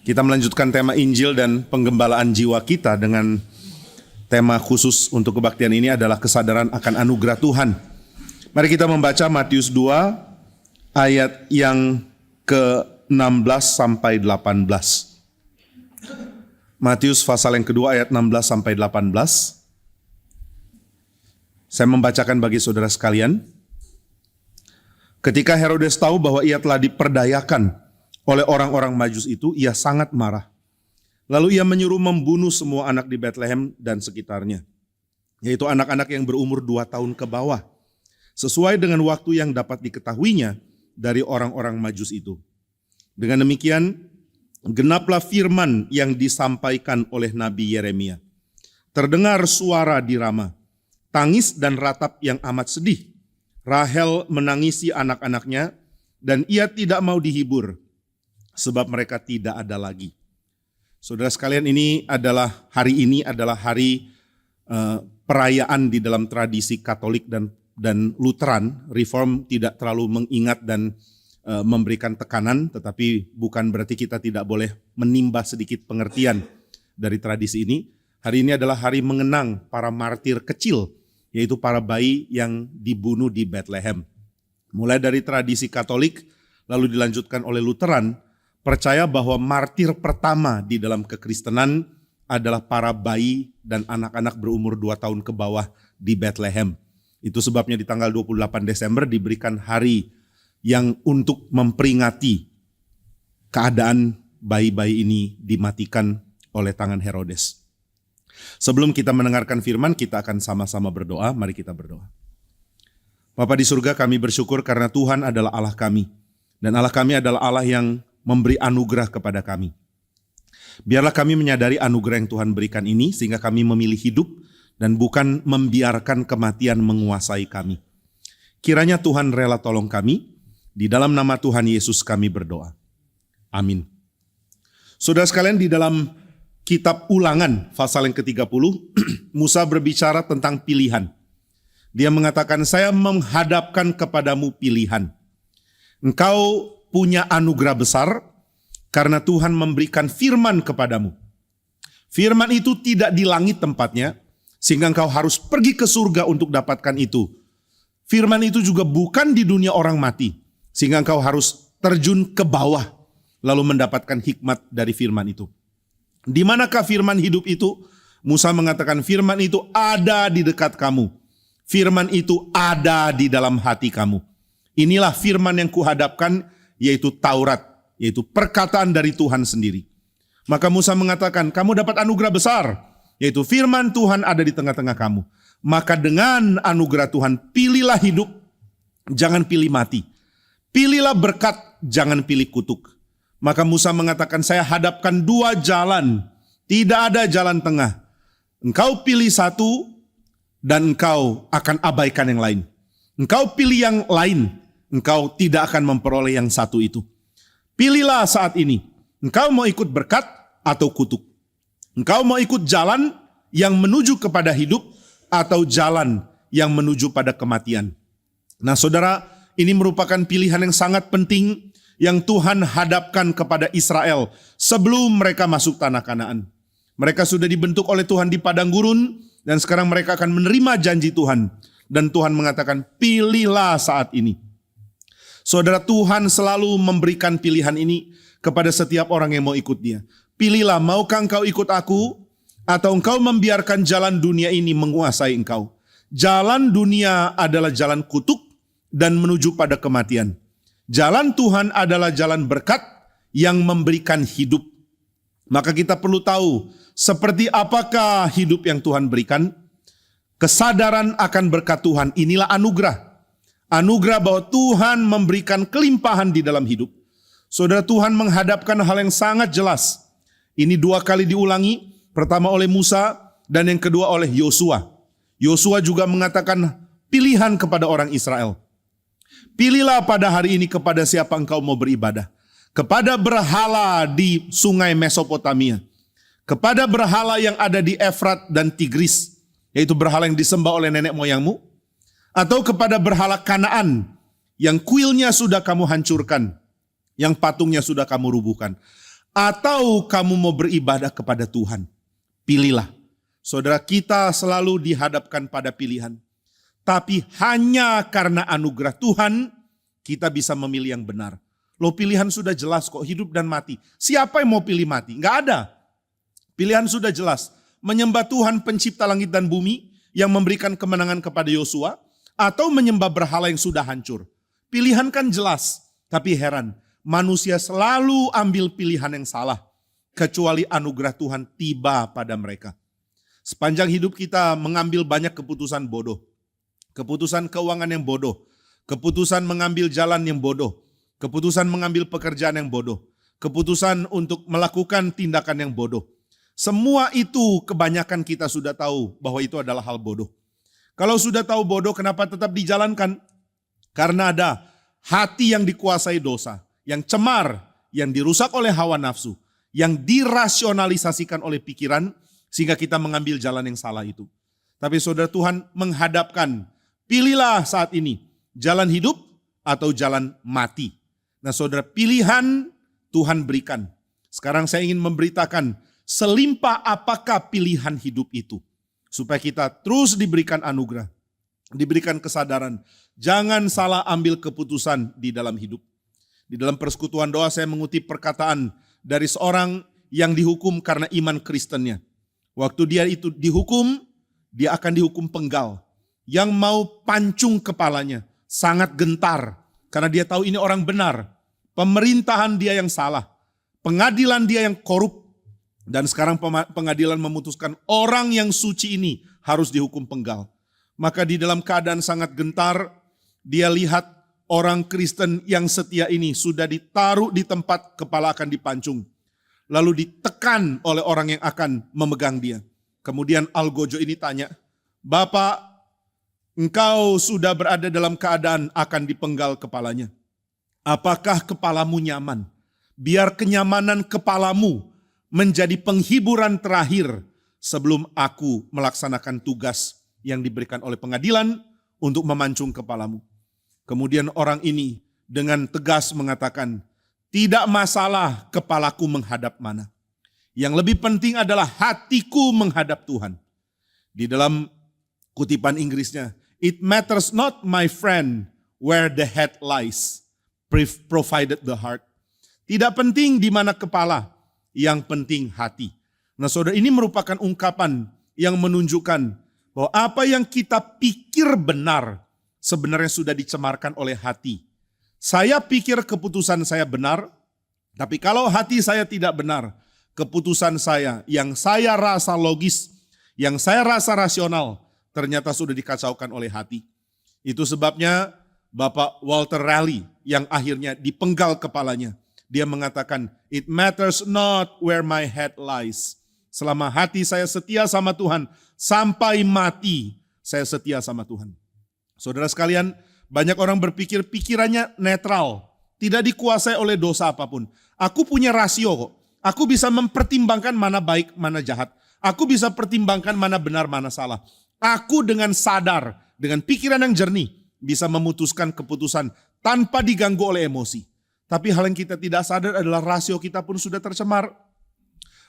Kita melanjutkan tema Injil dan penggembalaan jiwa kita dengan tema khusus untuk kebaktian ini adalah kesadaran akan anugerah Tuhan. Mari kita membaca Matius 2 ayat yang ke-16 sampai 18. Matius pasal yang kedua ayat 16 sampai 18. Saya membacakan bagi saudara sekalian. Ketika Herodes tahu bahwa ia telah diperdayakan oleh orang-orang Majus itu, ia sangat marah. Lalu ia menyuruh membunuh semua anak di Betlehem dan sekitarnya, yaitu anak-anak yang berumur 2 tahun ke bawah, sesuai dengan waktu yang dapat diketahuinya dari orang-orang Majus itu. Dengan demikian, genaplah firman yang disampaikan oleh Nabi Yeremia. Terdengar suara di Rama, tangis dan ratap yang amat sedih. Rahel menangisi anak-anaknya dan ia tidak mau dihibur, sebab mereka tidak ada lagi. Saudara sekalian, hari ini adalah hari perayaan di dalam tradisi Katolik dan Lutheran. Reform tidak terlalu mengingat dan memberikan tekanan, tetapi bukan berarti kita tidak boleh menimba sedikit pengertian dari tradisi ini. Hari ini adalah hari mengenang para martir kecil, yaitu para bayi yang dibunuh di Bethlehem. Mulai dari tradisi Katolik, lalu dilanjutkan oleh Lutheran, percaya bahwa martir pertama di dalam kekristenan adalah para bayi dan anak-anak berumur 2 tahun ke bawah di Bethlehem. Itu sebabnya di tanggal 28 Desember diberikan hari yang untuk memperingati keadaan bayi-bayi ini dimatikan oleh tangan Herodes. Sebelum kita mendengarkan firman, kita akan sama-sama berdoa. Mari kita berdoa. Bapa di surga, kami bersyukur karena Tuhan adalah Allah kami. Dan Allah kami adalah Allah yang memberi anugerah kepada kami. Biarlah kami menyadari anugerah yang Tuhan berikan ini, sehingga kami memilih hidup dan bukan membiarkan kematian menguasai kami. Kiranya Tuhan rela tolong kami. Di dalam nama Tuhan Yesus kami berdoa. Amin. Saudara sekalian, di dalam Kitab Ulangan pasal yang ke-30, Musa berbicara tentang pilihan. Dia mengatakan, saya menghadapkan kepadamu pilihan. Engkau punya anugerah besar karena Tuhan memberikan firman kepadamu. Firman itu tidak di langit tempatnya, sehingga engkau harus pergi ke surga untuk dapatkan itu. Firman itu juga bukan di dunia orang mati, sehingga engkau harus terjun ke bawah lalu mendapatkan hikmat dari firman itu. Di manakah firman hidup itu? Musa mengatakan firman itu ada di dekat kamu. Firman itu ada di dalam hati kamu. Inilah firman yang kuhadapkan, yaitu Taurat, yaitu perkataan dari Tuhan sendiri. Maka Musa mengatakan, kamu dapat anugerah besar, yaitu firman Tuhan ada di tengah-tengah kamu. Maka dengan anugerah Tuhan, pilihlah hidup, jangan pilih mati. Pilihlah berkat, jangan pilih kutuk. Maka Musa mengatakan, saya hadapkan 2 jalan, tidak ada jalan tengah. Engkau pilih satu dan engkau akan abaikan yang lain. Engkau pilih yang lain, engkau tidak akan memperoleh yang satu itu. Pilihlah saat ini, engkau mau ikut berkat atau kutuk. Engkau mau ikut jalan yang menuju kepada hidup atau jalan yang menuju pada kematian. Nah saudara, ini merupakan pilihan yang sangat penting yang Tuhan hadapkan kepada Israel sebelum mereka masuk tanah Kanaan. Mereka sudah dibentuk oleh Tuhan di padang gurun dan sekarang mereka akan menerima janji Tuhan. Dan Tuhan mengatakan, pilihlah saat ini. Saudara, Tuhan selalu memberikan pilihan ini kepada setiap orang yang mau ikut Dia. Pilihlah, maukah engkau ikut aku atau engkau membiarkan jalan dunia ini menguasai engkau. Jalan dunia adalah jalan kutuk dan menuju pada kematian. Jalan Tuhan adalah jalan berkat yang memberikan hidup. Maka kita perlu tahu seperti apakah hidup yang Tuhan berikan. Kesadaran akan berkat Tuhan, inilah anugerah. Anugerah bahwa Tuhan memberikan kelimpahan di dalam hidup. Saudara, Tuhan menghadapkan hal yang sangat jelas. Ini 2 kali diulangi, pertama oleh Musa dan yang kedua oleh Yosua. Yosua juga mengatakan pilihan kepada orang Israel. Pilihlah pada hari ini kepada siapa engkau mau beribadah. Kepada berhala di sungai Mesopotamia. Kepada berhala yang ada di Efrat dan Tigris. Yaitu berhala yang disembah oleh nenek moyangmu. Atau kepada berhala Kanaan yang kuilnya sudah kamu hancurkan. Yang patungnya sudah kamu rubuhkan. atau kamu mau beribadah kepada Tuhan? Pilihlah. Saudara, kita selalu dihadapkan pada pilihan. Tapi hanya karena anugerah Tuhan, kita bisa memilih yang benar. Loh, pilihan sudah jelas kok, hidup dan mati. Siapa yang mau pilih mati? Enggak ada. Pilihan sudah jelas. Menyembah Tuhan pencipta langit dan bumi yang memberikan kemenangan kepada Yosua, atau menyembah berhala yang sudah hancur. Pilihan kan jelas. Tapi heran, manusia selalu ambil pilihan yang salah, kecuali anugerah Tuhan tiba pada mereka. Sepanjang hidup kita mengambil banyak keputusan bodoh. Keputusan keuangan yang bodoh. Keputusan mengambil jalan yang bodoh. Keputusan mengambil pekerjaan yang bodoh. Keputusan untuk melakukan tindakan yang bodoh. Semua itu kebanyakan kita sudah tahu bahwa itu adalah hal bodoh. Kalau sudah tahu bodoh, kenapa tetap dijalankan? Karena ada hati yang dikuasai dosa, yang cemar, yang dirusak oleh hawa nafsu, yang dirasionalisasikan oleh pikiran, sehingga kita mengambil jalan yang salah itu. Tapi saudara, Tuhan menghadapkan, pilihlah saat ini jalan hidup atau jalan mati. Nah saudara, pilihan Tuhan berikan. Sekarang saya ingin memberitakan selimpah apakah pilihan hidup itu. Supaya kita terus diberikan anugerah, diberikan kesadaran. Jangan salah ambil keputusan di dalam hidup. Di dalam persekutuan doa saya mengutip perkataan dari seorang yang dihukum karena iman Kristennya. Waktu dia itu dihukum, dia akan dihukum penggal. Yang mau pancung kepalanya, sangat gentar. Karena dia tahu ini orang benar. Pemerintahan dia yang salah. Pengadilan dia yang korup. Dan sekarang pengadilan memutuskan orang yang suci ini harus dihukum penggal. Maka di dalam keadaan sangat gentar, dia lihat orang Kristen yang setia ini sudah ditaruh di tempat kepala akan dipancung. Lalu ditekan oleh orang yang akan memegang dia. Kemudian algojo ini tanya, "Bapak, engkau sudah berada dalam keadaan akan dipenggal kepalanya. Apakah kepalamu nyaman? Biar kenyamanan kepalamu menjadi penghiburan terakhir sebelum aku melaksanakan tugas yang diberikan oleh pengadilan untuk memancung kepalamu." Kemudian orang ini dengan tegas mengatakan, "Tidak masalah kepalaku menghadap mana. Yang lebih penting adalah hatiku menghadap Tuhan." Di dalam kutipan Inggrisnya, "It matters not, my friend, where the head lies, provided the heart." Tidak penting di mana kepala, yang penting hati. Nah saudara, ini merupakan ungkapan yang menunjukkan bahwa apa yang kita pikir benar sebenarnya sudah dicemarkan oleh hati. Saya pikir keputusan saya benar, tapi kalau hati saya tidak benar, keputusan saya yang saya rasa logis, yang saya rasa rasional, ternyata sudah dikacaukan oleh hati. Itu sebabnya Bapak Walter Raleigh yang akhirnya dipenggal kepalanya. Dia mengatakan, "It matters not where my head lies." Selama hati saya setia sama Tuhan, sampai mati saya setia sama Tuhan. Saudara sekalian, banyak orang berpikir pikirannya netral, tidak dikuasai oleh dosa apapun. Aku punya rasio kok. Aku bisa mempertimbangkan mana baik, mana jahat. Aku bisa pertimbangkan mana benar, mana salah. Aku dengan sadar, dengan pikiran yang jernih, bisa memutuskan keputusan tanpa diganggu oleh emosi. Tapi hal yang kita tidak sadar adalah rasio kita pun sudah tercemar.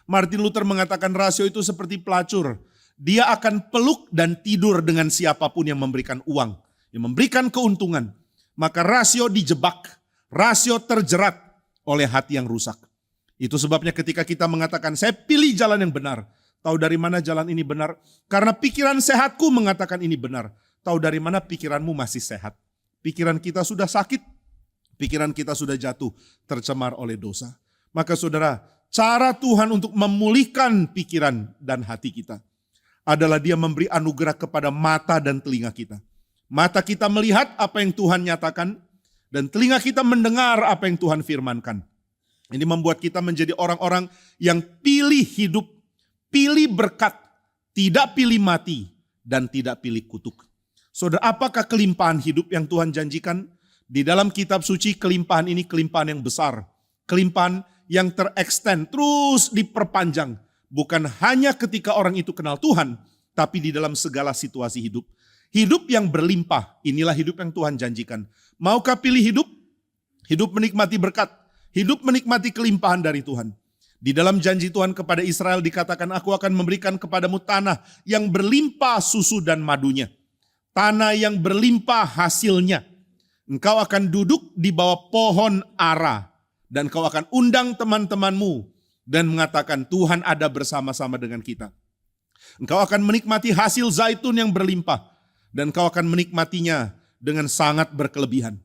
Martin Luther mengatakan rasio itu seperti pelacur. Dia akan peluk dan tidur dengan siapapun yang memberikan uang, yang memberikan keuntungan. Maka rasio dijebak, rasio terjerat oleh hati yang rusak. Itu sebabnya ketika kita mengatakan saya pilih jalan yang benar. Tahu dari mana jalan ini benar? Karena pikiran sehatku mengatakan ini benar. Tahu dari mana pikiranmu masih sehat? Pikiran kita sudah sakit. Pikiran kita sudah jatuh, tercemar oleh dosa. Maka saudara, cara Tuhan untuk memulihkan pikiran dan hati kita adalah Dia memberi anugerah kepada mata dan telinga kita. Mata kita melihat apa yang Tuhan nyatakan, dan telinga kita mendengar apa yang Tuhan firmankan. Ini membuat kita menjadi orang-orang yang pilih hidup, pilih berkat, tidak pilih mati, dan tidak pilih kutuk. Saudara, apakah kelimpahan hidup yang Tuhan janjikan? Di dalam kitab suci kelimpahan ini kelimpahan yang besar. Kelimpahan yang terextend, terus diperpanjang. Bukan hanya ketika orang itu kenal Tuhan, tapi di dalam segala situasi hidup. Hidup yang berlimpah, inilah hidup yang Tuhan janjikan. Maukah pilih hidup? Hidup menikmati berkat, hidup menikmati kelimpahan dari Tuhan. Di dalam janji Tuhan kepada Israel dikatakan, aku akan memberikan kepadamu tanah yang berlimpah susu dan madunya. Tanah yang berlimpah hasilnya. Engkau akan duduk di bawah pohon ara. Dan kau akan undang teman-temanmu. Dan mengatakan, Tuhan ada bersama-sama dengan kita. Engkau akan menikmati hasil zaitun yang berlimpah. Dan kau akan menikmatinya dengan sangat berkelebihan.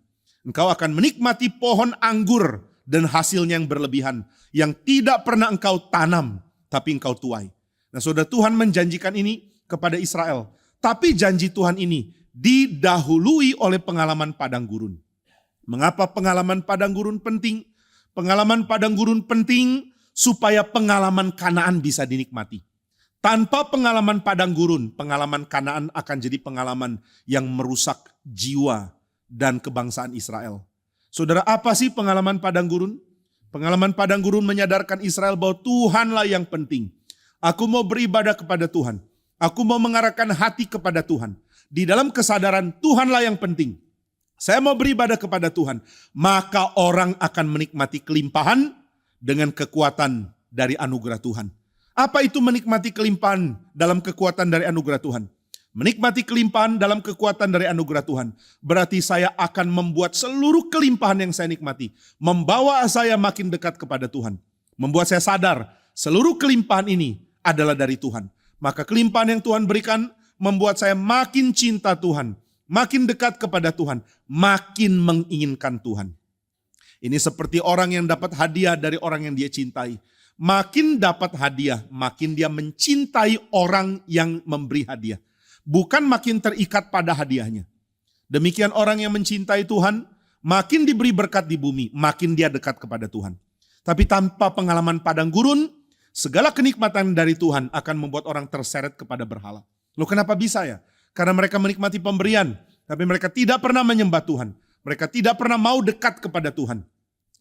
Engkau akan menikmati pohon anggur dan hasilnya yang berlebihan, yang tidak pernah engkau tanam, tapi engkau tuai. Nah saudara, Tuhan menjanjikan ini kepada Israel. Tapi janji Tuhan ini didahului oleh pengalaman padang gurun. Mengapa pengalaman padang gurun penting? Pengalaman padang gurun penting supaya pengalaman Kanaan bisa dinikmati. Tanpa pengalaman padang gurun, pengalaman Kanaan akan jadi pengalaman yang merusak jiwa dan kebangsaan Israel. Saudara, apa sih pengalaman padang gurun? Pengalaman padang gurun menyadarkan Israel bahwa Tuhanlah yang penting. Aku mau beribadah kepada Tuhan. Aku mau mengarahkan hati kepada Tuhan. Di dalam kesadaran Tuhanlah yang penting. Saya mau beribadah kepada Tuhan. Maka orang akan menikmati kelimpahan dengan kekuatan dari anugerah Tuhan. Apa itu menikmati kelimpahan dalam kekuatan dari anugerah Tuhan? Menikmati kelimpahan dalam kekuatan dari anugerah Tuhan. Berarti saya akan membuat seluruh kelimpahan yang saya nikmati. Membawa saya makin dekat kepada Tuhan. Membuat saya sadar seluruh kelimpahan ini adalah dari Tuhan. Maka kelimpahan yang Tuhan berikan membuat saya makin cinta Tuhan. Makin dekat kepada Tuhan. Makin menginginkan Tuhan. Ini seperti orang yang dapat hadiah dari orang yang dia cintai. Makin dapat hadiah, makin dia mencintai orang yang memberi hadiah. Bukan makin terikat pada hadiahnya. Demikian orang yang mencintai Tuhan, makin diberi berkat di bumi, makin dia dekat kepada Tuhan. Tapi tanpa pengalaman padang gurun, segala kenikmatan dari Tuhan akan membuat orang terseret kepada berhala. Loh kenapa bisa ya? Karena mereka menikmati pemberian, tapi mereka tidak pernah menyembah Tuhan. Mereka tidak pernah mau dekat kepada Tuhan.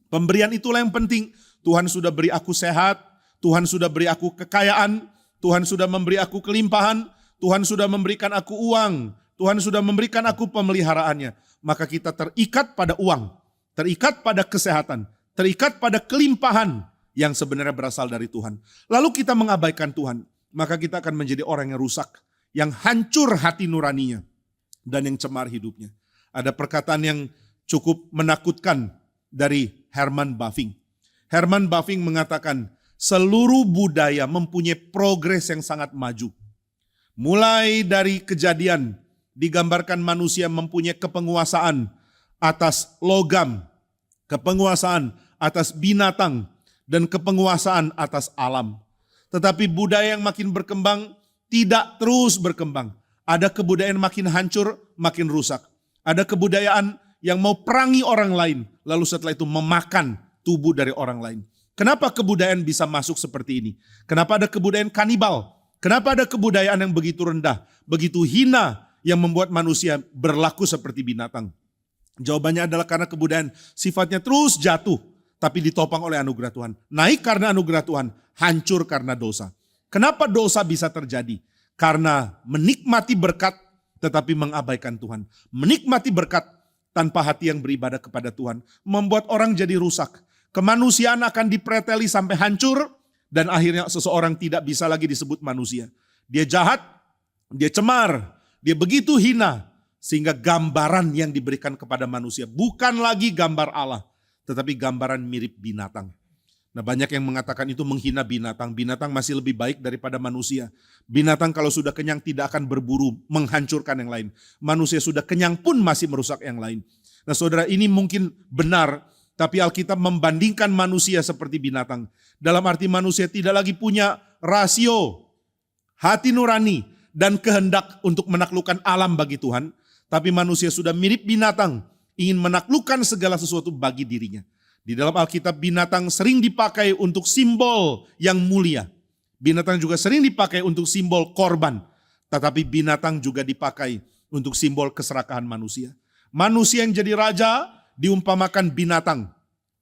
Pemberian itulah yang penting. Tuhan sudah beri aku sehat, Tuhan sudah beri aku kekayaan, Tuhan sudah memberi aku kelimpahan, Tuhan sudah memberikan aku uang, Tuhan sudah memberikan aku pemeliharaannya. Maka kita terikat pada uang, terikat pada kesehatan, terikat pada kelimpahan yang sebenarnya berasal dari Tuhan. Lalu kita mengabaikan Tuhan, maka kita akan menjadi orang yang rusak, yang hancur hati nuraninya, dan yang cemar hidupnya. Ada perkataan yang cukup menakutkan dari Herman Bavinck. Herman Bavinck mengatakan, seluruh budaya mempunyai progres yang sangat maju. Mulai dari Kejadian, digambarkan manusia mempunyai kepenguasaan atas logam, kepenguasaan atas binatang, dan kepenguasaan atas alam. Tetapi budaya yang makin berkembang tidak terus berkembang. Ada kebudayaan makin hancur, makin rusak. Ada kebudayaan yang mau perangi orang lain, lalu setelah itu memakan tubuh dari orang lain. Kenapa kebudayaan bisa masuk seperti ini? Kenapa ada kebudayaan kanibal? Kenapa ada kebudayaan yang begitu rendah, begitu hina yang membuat manusia berlaku seperti binatang? Jawabannya adalah karena kebudayaan sifatnya terus jatuh, tapi ditopang oleh anugerah Tuhan. Naik karena anugerah Tuhan, hancur karena dosa. Kenapa dosa bisa terjadi? Karena menikmati berkat tetapi mengabaikan Tuhan. Menikmati berkat tanpa hati yang beribadah kepada Tuhan membuat orang jadi rusak. Kemanusiaan akan dipreteli sampai hancur dan akhirnya seseorang tidak bisa lagi disebut manusia. Dia jahat, dia cemar, dia begitu hina sehingga gambaran yang diberikan kepada manusia bukan lagi gambar Allah, tetapi gambaran mirip binatang. Nah banyak yang mengatakan itu menghina binatang. Binatang masih lebih baik daripada manusia. Binatang kalau sudah kenyang tidak akan berburu menghancurkan yang lain. Manusia sudah kenyang pun masih merusak yang lain. Nah saudara, ini mungkin benar, tapi Alkitab membandingkan manusia seperti binatang. Dalam arti manusia tidak lagi punya rasio, hati nurani, dan kehendak untuk menaklukkan alam bagi Tuhan. Tapi manusia sudah mirip binatang, ingin menaklukkan segala sesuatu bagi dirinya. Di dalam Alkitab binatang sering dipakai untuk simbol yang mulia. Binatang juga sering dipakai untuk simbol korban. Tetapi binatang juga dipakai untuk simbol keserakahan manusia. Manusia yang jadi raja diumpamakan binatang.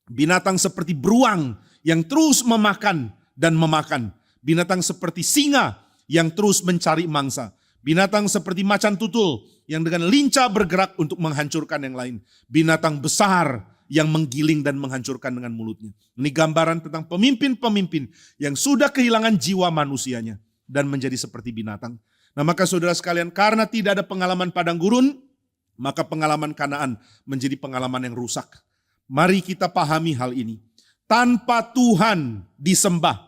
Binatang seperti beruang yang terus memakan dan memakan. Binatang seperti singa yang terus mencari mangsa. Binatang seperti macan tutul yang dengan lincah bergerak untuk menghancurkan yang lain. Binatang besar yang menggiling dan menghancurkan dengan mulutnya. Ini gambaran tentang pemimpin-pemimpin yang sudah kehilangan jiwa manusianya dan menjadi seperti binatang. Nah maka saudara sekalian, karena tidak ada pengalaman padang gurun, maka pengalaman Kanaan menjadi pengalaman yang rusak. Mari kita pahami hal ini. Tanpa Tuhan disembah,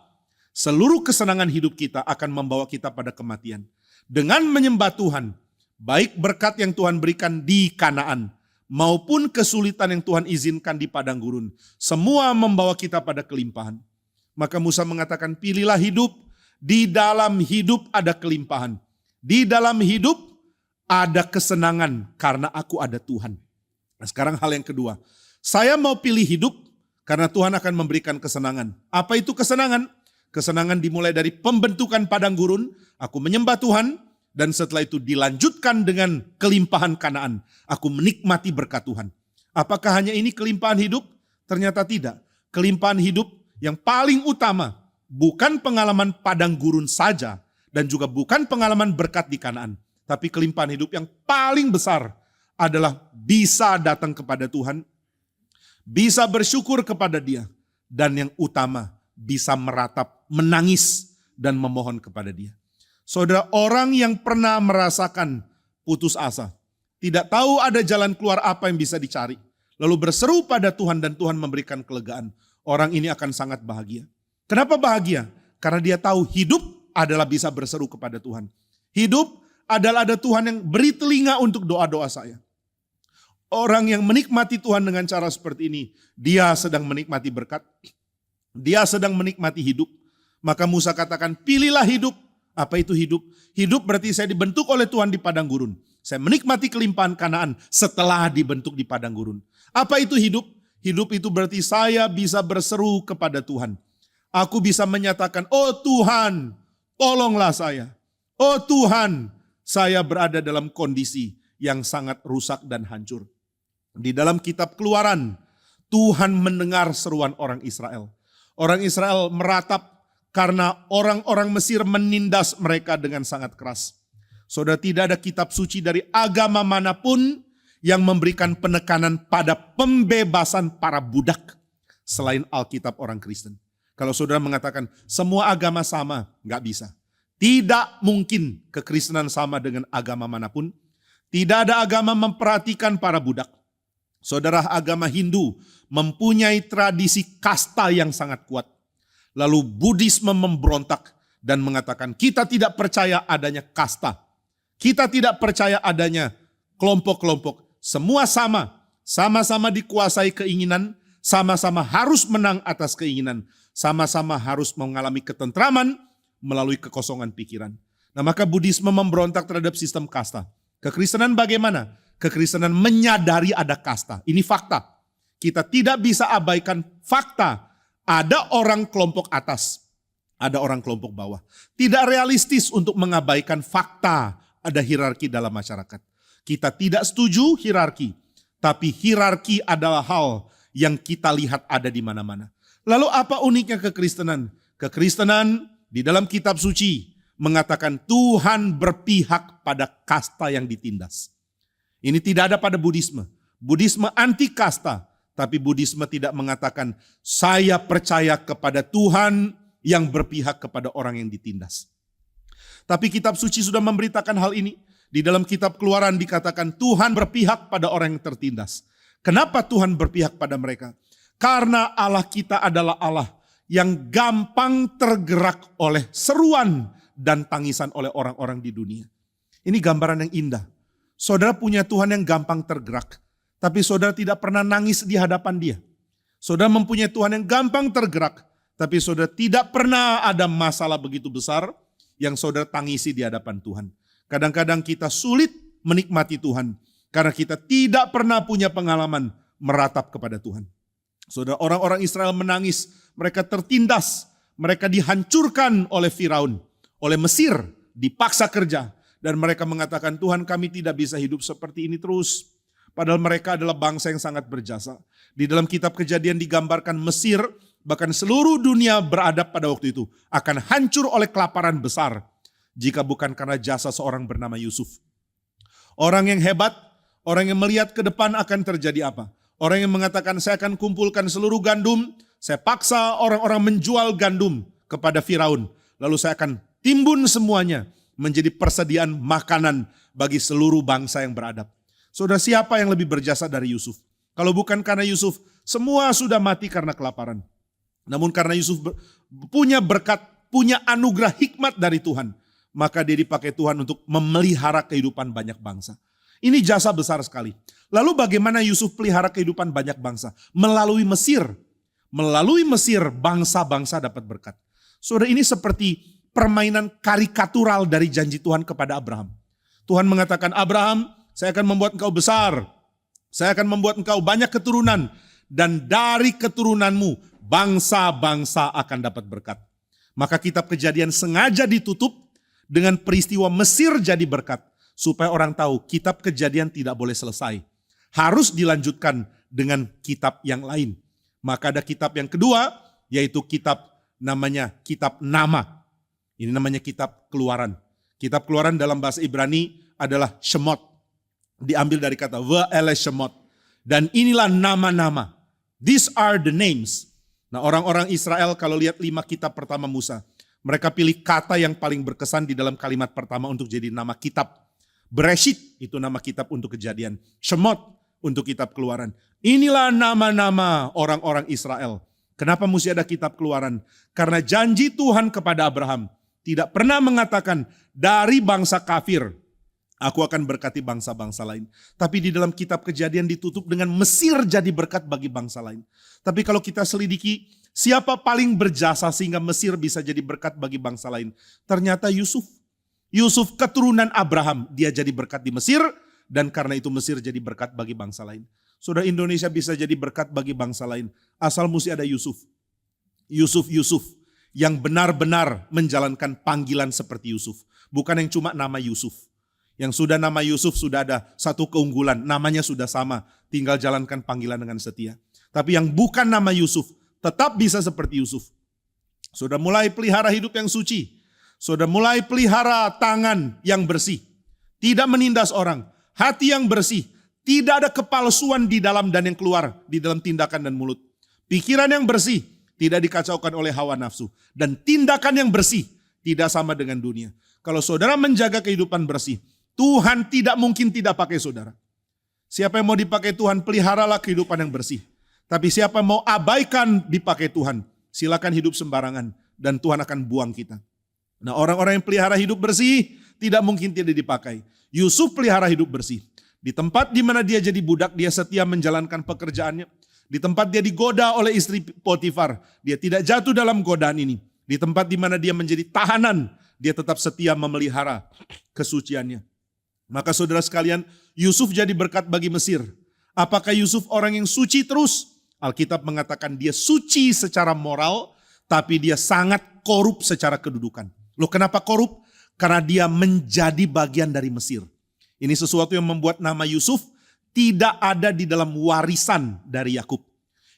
seluruh kesenangan hidup kita akan membawa kita pada kematian. Dengan menyembah Tuhan, baik berkat yang Tuhan berikan di Kanaan, maupun kesulitan yang Tuhan izinkan di padang gurun, semua membawa kita pada kelimpahan. Maka Musa mengatakan, pilihlah hidup, di dalam hidup ada kelimpahan. Di dalam hidup ada kesenangan karena aku ada Tuhan. Nah, sekarang hal yang kedua. Saya mau pilih hidup karena Tuhan akan memberikan kesenangan. Apa itu kesenangan? Kesenangan dimulai dari pembentukan padang gurun. Aku menyembah Tuhan dan setelah itu dilanjutkan dengan kelimpahan Kanaan. Aku menikmati berkat Tuhan. Apakah hanya ini kelimpahan hidup? Ternyata tidak. Kelimpahan hidup yang paling utama bukan pengalaman padang gurun saja, dan juga bukan pengalaman berkat di Kanaan. Tapi kelimpahan hidup yang paling besar adalah bisa datang kepada Tuhan, bisa bersyukur kepada Dia, dan yang utama bisa meratap, menangis, dan memohon kepada Dia. Saudara, orang yang pernah merasakan putus asa, tidak tahu ada jalan keluar apa yang bisa dicari, lalu berseru pada Tuhan dan Tuhan memberikan kelegaan, orang ini akan sangat bahagia. Kenapa bahagia? Karena dia tahu hidup adalah bisa berseru kepada Tuhan. Hidup adalah ada Tuhan yang beri telinga untuk doa-doa saya. Orang yang menikmati Tuhan dengan cara seperti ini, dia sedang menikmati berkat. Dia sedang menikmati hidup. Maka Musa katakan, pilihlah hidup. Apa itu hidup? Hidup berarti saya dibentuk oleh Tuhan di padang gurun. Saya menikmati kelimpahan Kanaan setelah dibentuk di padang gurun. Apa itu hidup? Hidup itu berarti saya bisa berseru kepada Tuhan. Aku bisa menyatakan, oh Tuhan, tolonglah saya. Oh Tuhan, saya berada dalam kondisi yang sangat rusak dan hancur. Di dalam kitab Keluaran, Tuhan mendengar seruan orang Israel. Orang Israel meratap karena orang-orang Mesir menindas mereka dengan sangat keras. Saudara, tidak ada kitab suci dari agama manapun yang memberikan penekanan pada pembebasan para budak selain Alkitab orang Kristen. Kalau saudara mengatakan semua agama sama, nggak bisa. Tidak mungkin kekristenan sama dengan agama manapun. Tidak ada agama memperhatikan para budak. Saudara, agama Hindu mempunyai tradisi kasta yang sangat kuat. Lalu Buddhisme memberontak dan mengatakan kita tidak percaya adanya kasta. Kita tidak percaya adanya kelompok-kelompok. Semua sama. Sama-sama dikuasai keinginan. Sama-sama harus menang atas keinginan. Sama-sama harus mengalami ketentraman melalui kekosongan pikiran. Nah maka Buddhisme memberontak terhadap sistem kasta. Kekristenan bagaimana? Kekristenan menyadari ada kasta. Ini fakta. Kita tidak bisa abaikan fakta. Ada orang kelompok atas. Ada orang kelompok bawah. Tidak realistis untuk mengabaikan fakta. Ada hierarki dalam masyarakat. Kita tidak setuju hierarki. Tapi hierarki adalah hal yang kita lihat ada di mana-mana. Lalu apa uniknya kekristenan? Kekristenan di dalam kitab suci mengatakan Tuhan berpihak pada kasta yang ditindas. Ini tidak ada pada Buddhisme. Buddhisme anti kasta. Tapi Buddhisme tidak mengatakan saya percaya kepada Tuhan yang berpihak kepada orang yang ditindas. Tapi kitab suci sudah memberitakan hal ini. Di dalam kitab Keluaran dikatakan Tuhan berpihak pada orang yang tertindas. Kenapa Tuhan berpihak pada mereka? Karena Allah kita adalah Allah yang gampang tergerak oleh seruan dan tangisan oleh orang-orang di dunia. Ini gambaran yang indah. Saudara punya Tuhan yang gampang tergerak. Tapi saudara tidak pernah nangis di hadapan Dia. Saudara mempunyai Tuhan yang gampang tergerak. Tapi saudara tidak pernah ada masalah begitu besar yang saudara tangisi di hadapan Tuhan. Kadang-kadang kita sulit menikmati Tuhan. Karena kita tidak pernah punya pengalaman meratap kepada Tuhan. Saudara, orang-orang Israel menangis, mereka tertindas, mereka dihancurkan oleh Firaun, oleh Mesir, dipaksa kerja. Dan mereka mengatakan, Tuhan kami tidak bisa hidup seperti ini terus. Padahal mereka adalah bangsa yang sangat berjasa. Di dalam kitab Kejadian digambarkan Mesir, bahkan seluruh dunia beradab pada waktu itu, akan hancur oleh kelaparan besar. Jika bukan karena jasa seorang bernama Yusuf. Orang yang hebat, orang yang melihat ke depan akan terjadi apa? Orang yang mengatakan saya akan kumpulkan seluruh gandum, saya paksa orang-orang menjual gandum kepada Firaun. Lalu saya akan timbun semuanya menjadi persediaan makanan bagi seluruh bangsa yang beradab. Saudara, siapa yang lebih berjasa dari Yusuf? Kalau bukan karena Yusuf, semua sudah mati karena kelaparan. Namun karena Yusuf punya berkat, punya anugerah hikmat dari Tuhan, maka dia dipakai Tuhan untuk memelihara kehidupan banyak bangsa. Ini jasa besar sekali. Lalu bagaimana Yusuf pelihara kehidupan banyak bangsa? Melalui Mesir. Melalui Mesir bangsa-bangsa dapat berkat. Saudara, ini seperti permainan karikatural dari janji Tuhan kepada Abraham. Tuhan mengatakan, Abraham, saya akan membuat engkau besar. Saya akan membuat engkau banyak keturunan. Dan dari keturunanmu bangsa-bangsa akan dapat berkat. Maka kitab Kejadian sengaja ditutup dengan peristiwa Mesir jadi berkat. Supaya orang tahu kitab Kejadian tidak boleh selesai. Harus dilanjutkan dengan kitab yang lain. Maka ada kitab yang kedua, yaitu kitab namanya kitab Nama. Ini namanya kitab Keluaran. Kitab Keluaran dalam bahasa Ibrani adalah Shemot. Diambil dari kata Ve'ele Shemot. Dan inilah nama-nama. These are the names. Nah, orang-orang Israel kalau lihat 5 kitab pertama Musa, mereka pilih kata yang paling berkesan di dalam kalimat pertama untuk jadi nama kitab. Bereshit itu nama kitab untuk Kejadian. Shemot untuk kitab Keluaran. Inilah nama-nama orang-orang Israel. Kenapa mesti ada kitab Keluaran? Karena janji Tuhan kepada Abraham tidak pernah mengatakan dari bangsa kafir aku akan berkati bangsa-bangsa lain. Tapi di dalam kitab Kejadian ditutup dengan Mesir jadi berkat bagi bangsa lain. Tapi kalau kita selidiki siapa paling berjasa sehingga Mesir bisa jadi berkat bagi bangsa lain? Ternyata Yusuf. Yusuf keturunan Abraham, dia jadi berkat di Mesir dan karena itu Mesir jadi berkat bagi bangsa lain. Saudara, Indonesia bisa jadi berkat bagi bangsa lain asal mesti ada Yusuf. Yusuf yang benar-benar menjalankan panggilan seperti Yusuf. Bukan yang cuma nama Yusuf. Yang sudah nama Yusuf sudah ada satu keunggulan, namanya sudah sama, tinggal jalankan panggilan dengan setia. Tapi yang bukan nama Yusuf tetap bisa seperti Yusuf. Sudah mulai pelihara hidup yang suci. Sudah mulai pelihara tangan yang bersih. Tidak menindas orang. Hati yang bersih. Tidak ada kepalsuan di dalam dan yang keluar. Di dalam tindakan dan mulut. Pikiran yang bersih. Tidak dikacaukan oleh hawa nafsu. Dan tindakan yang bersih. Tidak sama dengan dunia. Kalau saudara menjaga kehidupan bersih. Tuhan tidak mungkin tidak pakai saudara. Siapa yang mau dipakai Tuhan, peliharalah kehidupan yang bersih. Tapi siapa yang mau abaikan dipakai Tuhan. Silakan hidup sembarangan. Dan Tuhan akan buang kita. Nah, orang-orang yang pelihara hidup bersih tidak mungkin tidak dipakai. Yusuf pelihara hidup bersih. Di tempat di mana dia jadi budak, dia setia menjalankan pekerjaannya. Di tempat dia digoda oleh istri Potifar, dia tidak jatuh dalam godaan ini. Di tempat di mana dia menjadi tahanan, dia tetap setia memelihara kesuciannya. Maka saudara sekalian, Yusuf jadi berkat bagi Mesir. Apakah Yusuf orang yang suci terus? Alkitab mengatakan dia suci secara moral, tapi dia sangat korup secara kedudukan. Loh, kenapa korup? Karena dia menjadi bagian dari Mesir. Ini sesuatu yang membuat nama Yusuf tidak ada di dalam warisan dari Yakub.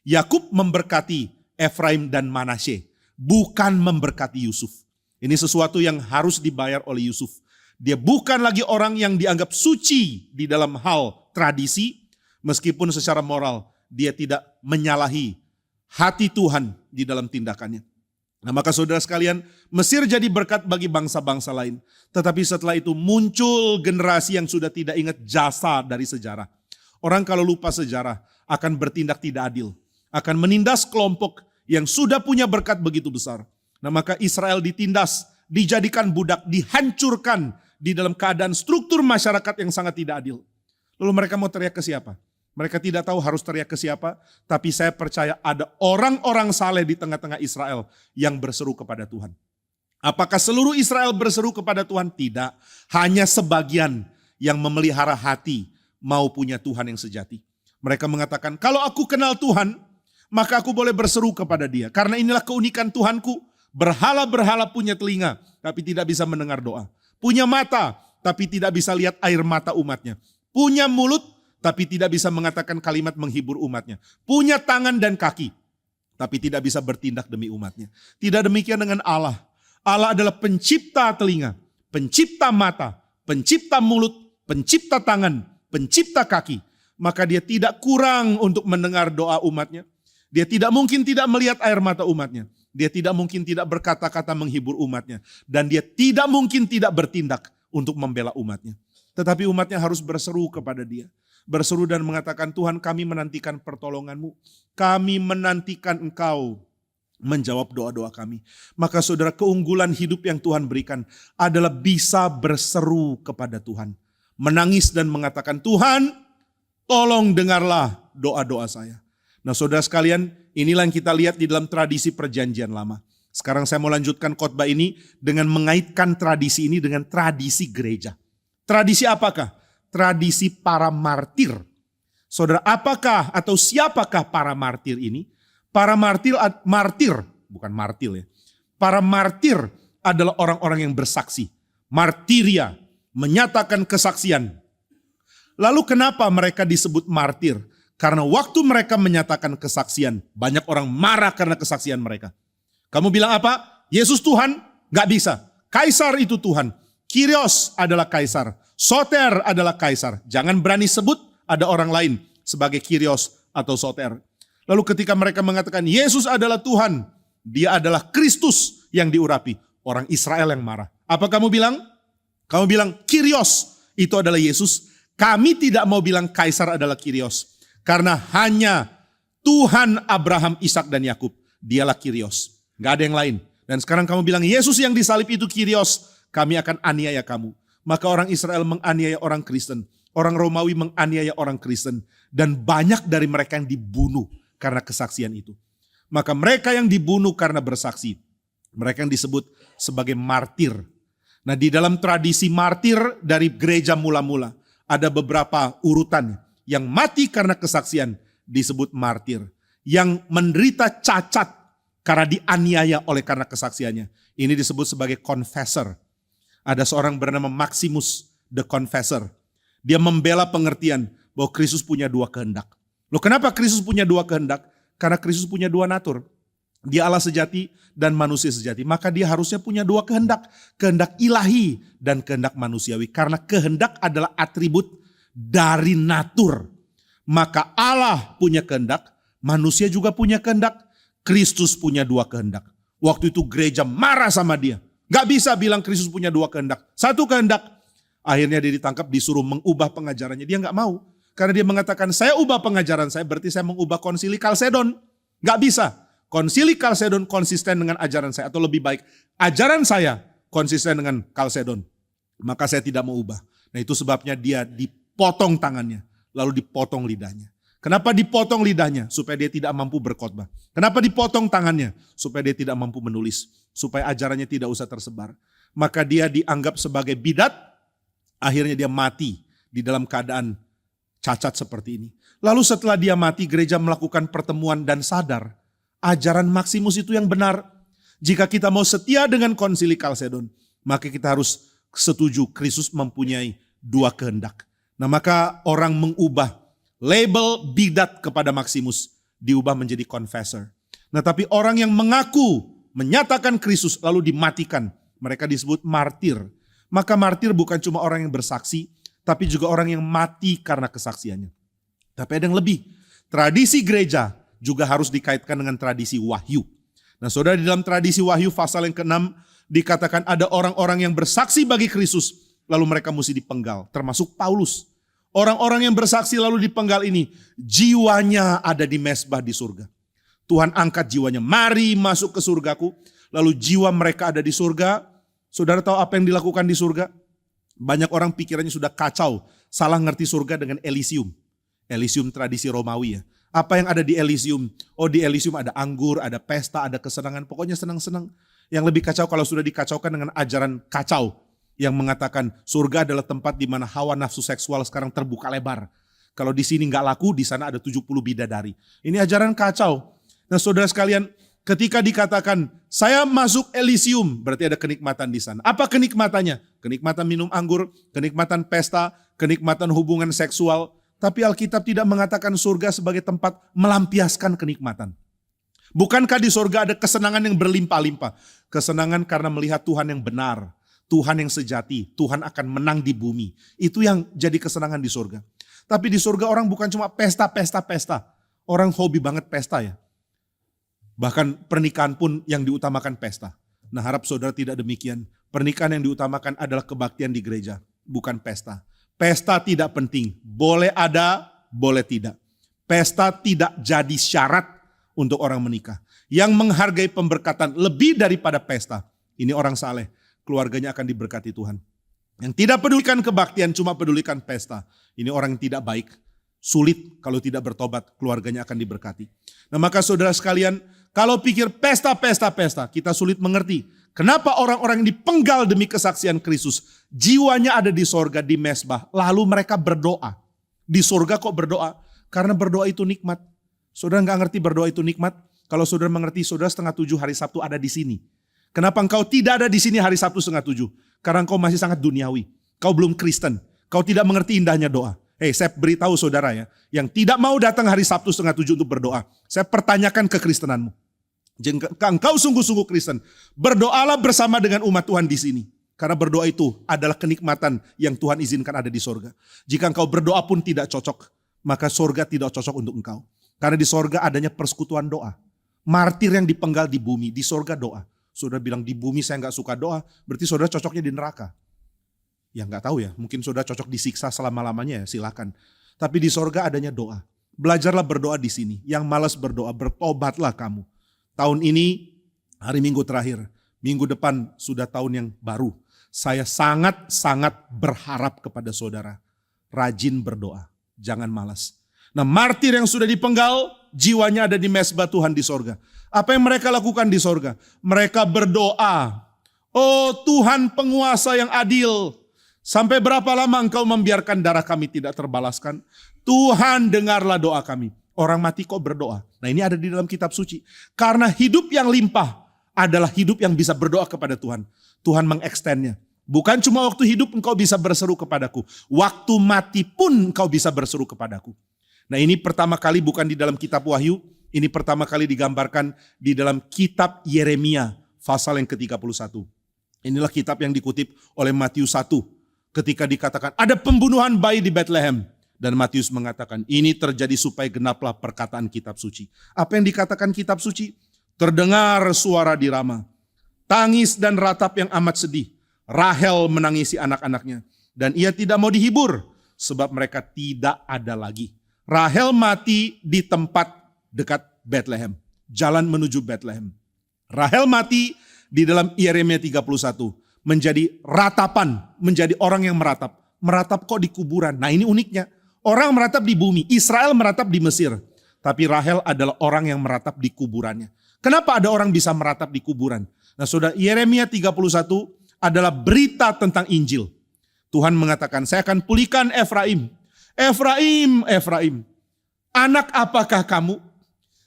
Yakub memberkati Efraim dan Manasye, bukan memberkati Yusuf. Ini sesuatu yang harus dibayar oleh Yusuf. Dia bukan lagi orang yang dianggap suci di dalam hal tradisi, meskipun secara moral dia tidak menyalahi hati Tuhan di dalam tindakannya. Nah, maka saudara sekalian, Mesir jadi berkat bagi bangsa-bangsa lain. Tetapi setelah itu muncul generasi yang sudah tidak ingat jasa dari sejarah. Orang kalau lupa sejarah akan bertindak tidak adil. Akan menindas kelompok yang sudah punya berkat begitu besar. Nah, maka Israel ditindas, dijadikan budak, dihancurkan di dalam keadaan struktur masyarakat yang sangat tidak adil. Lalu mereka mau teriak ke siapa? Mereka tidak tahu harus teriak ke siapa, tapi saya percaya ada orang-orang saleh di tengah-tengah Israel yang berseru kepada Tuhan. Apakah seluruh Israel berseru kepada Tuhan? Tidak. Hanya sebagian yang memelihara hati mau punya Tuhan yang sejati. Mereka mengatakan, kalau aku kenal Tuhan, maka aku boleh berseru kepada Dia. Karena inilah keunikan Tuhanku, berhala-berhala punya telinga, tapi tidak bisa mendengar doa. Punya mata, tapi tidak bisa lihat air mata umatnya. Punya mulut, tapi tidak bisa mengatakan kalimat menghibur umatnya. Punya tangan dan kaki, tapi tidak bisa bertindak demi umatnya. Tidak demikian dengan Allah. Allah adalah pencipta telinga, pencipta mata, pencipta mulut, pencipta tangan, pencipta kaki. maka dia tidak kurang untuk mendengar doa umatnya. Dia tidak mungkin tidak melihat air mata umatnya. Dia tidak mungkin tidak berkata-kata menghibur umatnya. Dan dia tidak mungkin tidak bertindak untuk membela umatnya. Tetapi umatnya harus berseru kepada dia. Berseru dan mengatakan, Tuhan, kami menantikan pertolongan-Mu. Kami menantikan Engkau menjawab doa-doa kami. Maka saudara, keunggulan hidup yang Tuhan berikan adalah bisa berseru kepada Tuhan. Menangis dan mengatakan, Tuhan, tolong dengarlah doa-doa saya. Nah saudara sekalian, inilah yang kita lihat di dalam tradisi perjanjian lama. Sekarang saya mau lanjutkan khotbah ini dengan mengaitkan tradisi ini dengan tradisi gereja. Tradisi apakah? Tradisi para martir. Saudara, apakah atau siapakah para martir ini? Para martir, bukan martir ya. Para martir adalah orang-orang yang bersaksi. Martiria, menyatakan kesaksian. Lalu kenapa mereka disebut martir? Karena waktu mereka menyatakan kesaksian, banyak orang marah karena kesaksian mereka. Kamu bilang apa? Yesus Tuhan? Gak bisa. Kaisar itu Tuhan. Kyrios adalah kaisar. Soter adalah kaisar. Jangan berani sebut ada orang lain sebagai Kyrios atau Soter. Lalu ketika mereka mengatakan Yesus adalah Tuhan, dia adalah Kristus yang diurapi. Orang Israel yang marah. Apa kamu bilang? Kamu bilang Kyrios itu adalah Yesus. Kami tidak mau bilang Kaisar adalah Kyrios. Karena hanya Tuhan Abraham, Ishak dan Yakub. Dialah Kyrios. Gak ada yang lain. Dan sekarang kamu bilang Yesus yang disalib itu Kyrios. Kami akan aniaya kamu. Maka orang Israel menganiaya orang Kristen. Orang Romawi menganiaya orang Kristen. Dan banyak dari mereka yang dibunuh karena kesaksian itu. Maka mereka yang dibunuh karena bersaksi, mereka yang disebut sebagai martir. Nah di dalam tradisi martir dari gereja mula-mula, ada beberapa urutan. Yang mati karena kesaksian disebut martir. Yang menderita cacat karena dianiaya oleh karena kesaksiannya, ini disebut sebagai confessor. Ada seorang bernama Maximus the Confessor. Dia membela pengertian bahwa Kristus punya dua kehendak. Loh kenapa Kristus punya dua kehendak? Karena Kristus punya dua natur. Dia Allah sejati dan manusia sejati. Maka dia harusnya punya dua kehendak. Kehendak ilahi dan kehendak manusiawi. Karena kehendak adalah atribut dari natur. Maka Allah punya kehendak. Manusia juga punya kehendak. Kristus punya dua kehendak. Waktu itu gereja marah sama dia. Gak bisa bilang Kristus punya dua kehendak. Satu kehendak. Akhirnya dia ditangkap disuruh mengubah pengajarannya. Dia gak mau. Karena dia mengatakan, saya ubah pengajaran saya, berarti saya mengubah konsili Kalsedon. Gak bisa. Konsili Kalsedon konsisten dengan ajaran saya, atau lebih baik, ajaran saya konsisten dengan Kalsedon. Maka saya tidak mau ubah. Nah itu sebabnya dia dipotong tangannya, lalu dipotong lidahnya. Kenapa dipotong lidahnya? Supaya dia tidak mampu berkhotbah. Kenapa dipotong tangannya? Supaya dia tidak mampu menulis. Supaya ajarannya tidak usah tersebar. Maka dia dianggap sebagai bidat, akhirnya dia mati di dalam keadaan cacat seperti ini. Lalu setelah dia mati, gereja melakukan pertemuan dan sadar ajaran Maximus itu yang benar. Jika kita mau setia dengan konsili Kalsedon, maka kita harus setuju Kristus mempunyai dua kehendak. Nah maka orang mengubah label bidat kepada Maximus, diubah menjadi confessor. Nah tapi orang yang mengaku menyatakan Kristus lalu dimatikan, mereka disebut martir. Maka martir bukan cuma orang yang bersaksi, tapi juga orang yang mati karena kesaksiannya. Tapi ada yang lebih. Tradisi gereja juga harus dikaitkan dengan tradisi wahyu. Nah saudara, di dalam tradisi wahyu pasal yang ke-6 dikatakan ada orang-orang yang bersaksi bagi Kristus, lalu mereka mesti dipenggal, termasuk Paulus. Orang-orang yang bersaksi lalu dipenggal ini, jiwanya ada di mezbah di surga. Tuhan angkat jiwanya, mari masuk ke surgaku. Lalu jiwa mereka ada di surga. Saudara tahu apa yang dilakukan di surga? Banyak orang pikirannya sudah kacau, salah ngerti surga dengan Elysium. Elysium tradisi Romawi ya. Apa yang ada di Elysium? Oh di Elysium ada anggur, ada pesta, ada kesenangan, pokoknya senang-senang. Yang lebih kacau kalau sudah dikacaukan dengan ajaran kacau. Yang mengatakan surga adalah tempat di mana hawa nafsu seksual sekarang terbuka lebar. Kalau di sini nggak laku, di sana ada 70 bidadari. Ini ajaran kacau. Nah saudara sekalian, ketika dikatakan saya masuk Elysium, berarti ada kenikmatan di sana. Apa kenikmatannya? Kenikmatan minum anggur, kenikmatan pesta, kenikmatan hubungan seksual. Tapi Alkitab tidak mengatakan surga sebagai tempat melampiaskan kenikmatan. Bukankah di surga ada kesenangan yang berlimpah-limpah? Kesenangan karena melihat Tuhan yang benar, Tuhan yang sejati, Tuhan akan menang di bumi. Itu yang jadi kesenangan di surga. Tapi di surga orang bukan cuma pesta. Orang hobi banget pesta ya. Bahkan pernikahan pun yang diutamakan pesta. Nah, harap saudara tidak demikian. Pernikahan yang diutamakan adalah kebaktian di gereja, bukan pesta. Pesta tidak penting, boleh ada, boleh tidak. Pesta tidak jadi syarat untuk orang menikah. Yang menghargai pemberkatan lebih daripada pesta, ini orang saleh, keluarganya akan diberkati Tuhan. Yang tidak pedulikan kebaktian, cuma pedulikan pesta, ini orang yang tidak baik. Sulit kalau tidak bertobat, keluarganya akan diberkati. Nah, maka saudara sekalian, kalau pikir pesta, kita sulit mengerti. Kenapa orang-orang yang dipenggal demi kesaksian Kristus, jiwanya ada di sorga, di mesbah, lalu mereka berdoa. Di sorga kok berdoa? Karena berdoa itu nikmat. Saudara nggak ngerti berdoa itu nikmat? Kalau saudara mengerti, saudara 6:30 hari Sabtu ada di sini. Kenapa engkau tidak ada di sini hari Sabtu 6:30? Karena engkau masih sangat duniawi. Kau belum Kristen. Kau tidak mengerti indahnya doa. Saya beritahu saudara ya, yang tidak mau datang hari Sabtu 6:30 untuk berdoa, saya pertanyakan kekristenanmu. Jika engkau sungguh-sungguh Kristen, berdoalah bersama dengan umat Tuhan di sini. Karena berdoa itu adalah kenikmatan yang Tuhan izinkan ada di sorga. Jika engkau berdoa pun tidak cocok, maka sorga tidak cocok untuk engkau. Karena di sorga adanya persekutuan doa. Martir yang dipenggal di bumi, di sorga doa. Saudara bilang di bumi saya gak suka doa, berarti saudara cocoknya di neraka. Ya gak tahu ya, mungkin saudara cocok disiksa selama-lamanya ya, silakan. Tapi di sorga adanya doa. Belajarlah berdoa di sini. Yang malas berdoa, bertobatlah kamu. Tahun ini hari Minggu terakhir, minggu depan sudah tahun yang baru. Saya sangat-sangat berharap kepada saudara. Rajin berdoa, jangan malas. Nah, martir yang sudah dipenggal, jiwanya ada di mesbah Tuhan di sorga. Apa yang mereka lakukan di sorga? Mereka berdoa. Oh Tuhan penguasa yang adil, sampai berapa lama engkau membiarkan darah kami tidak terbalaskan? Tuhan dengarlah doa kami. Orang mati kok berdoa? Nah, ini ada di dalam kitab suci. Karena hidup yang limpah adalah hidup yang bisa berdoa kepada Tuhan. Tuhan mengekstennya. Bukan cuma waktu hidup engkau bisa berseru kepadaku. Waktu mati pun engkau bisa berseru kepadaku. Nah, ini pertama kali bukan di dalam kitab Wahyu. Ini pertama kali digambarkan di dalam kitab Yeremia pasal yang ke-31. Inilah kitab yang dikutip oleh Matius 1. Ketika dikatakan ada pembunuhan bayi di Bethlehem. Dan Matius mengatakan ini terjadi supaya genaplah perkataan kitab suci. Apa yang dikatakan kitab suci? Terdengar suara di Rama. Tangis dan ratap yang amat sedih. Rahel menangisi anak-anaknya. Dan ia tidak mau dihibur. Sebab mereka tidak ada lagi. Rahel mati di tempat dekat Bethlehem. Jalan menuju Bethlehem. Rahel mati di dalam Yeremia 31. Menjadi ratapan. Menjadi orang yang meratap. Meratap kok di kuburan. Nah, ini uniknya. Orang meratap di bumi, Israel meratap di Mesir. Tapi Rahel adalah orang yang meratap di kuburannya. Kenapa ada orang bisa meratap di kuburan? Nah, saudara, Yeremia 31 adalah berita tentang Injil. Tuhan mengatakan, saya akan pulihkan Efraim. Efraim, anak apakah kamu?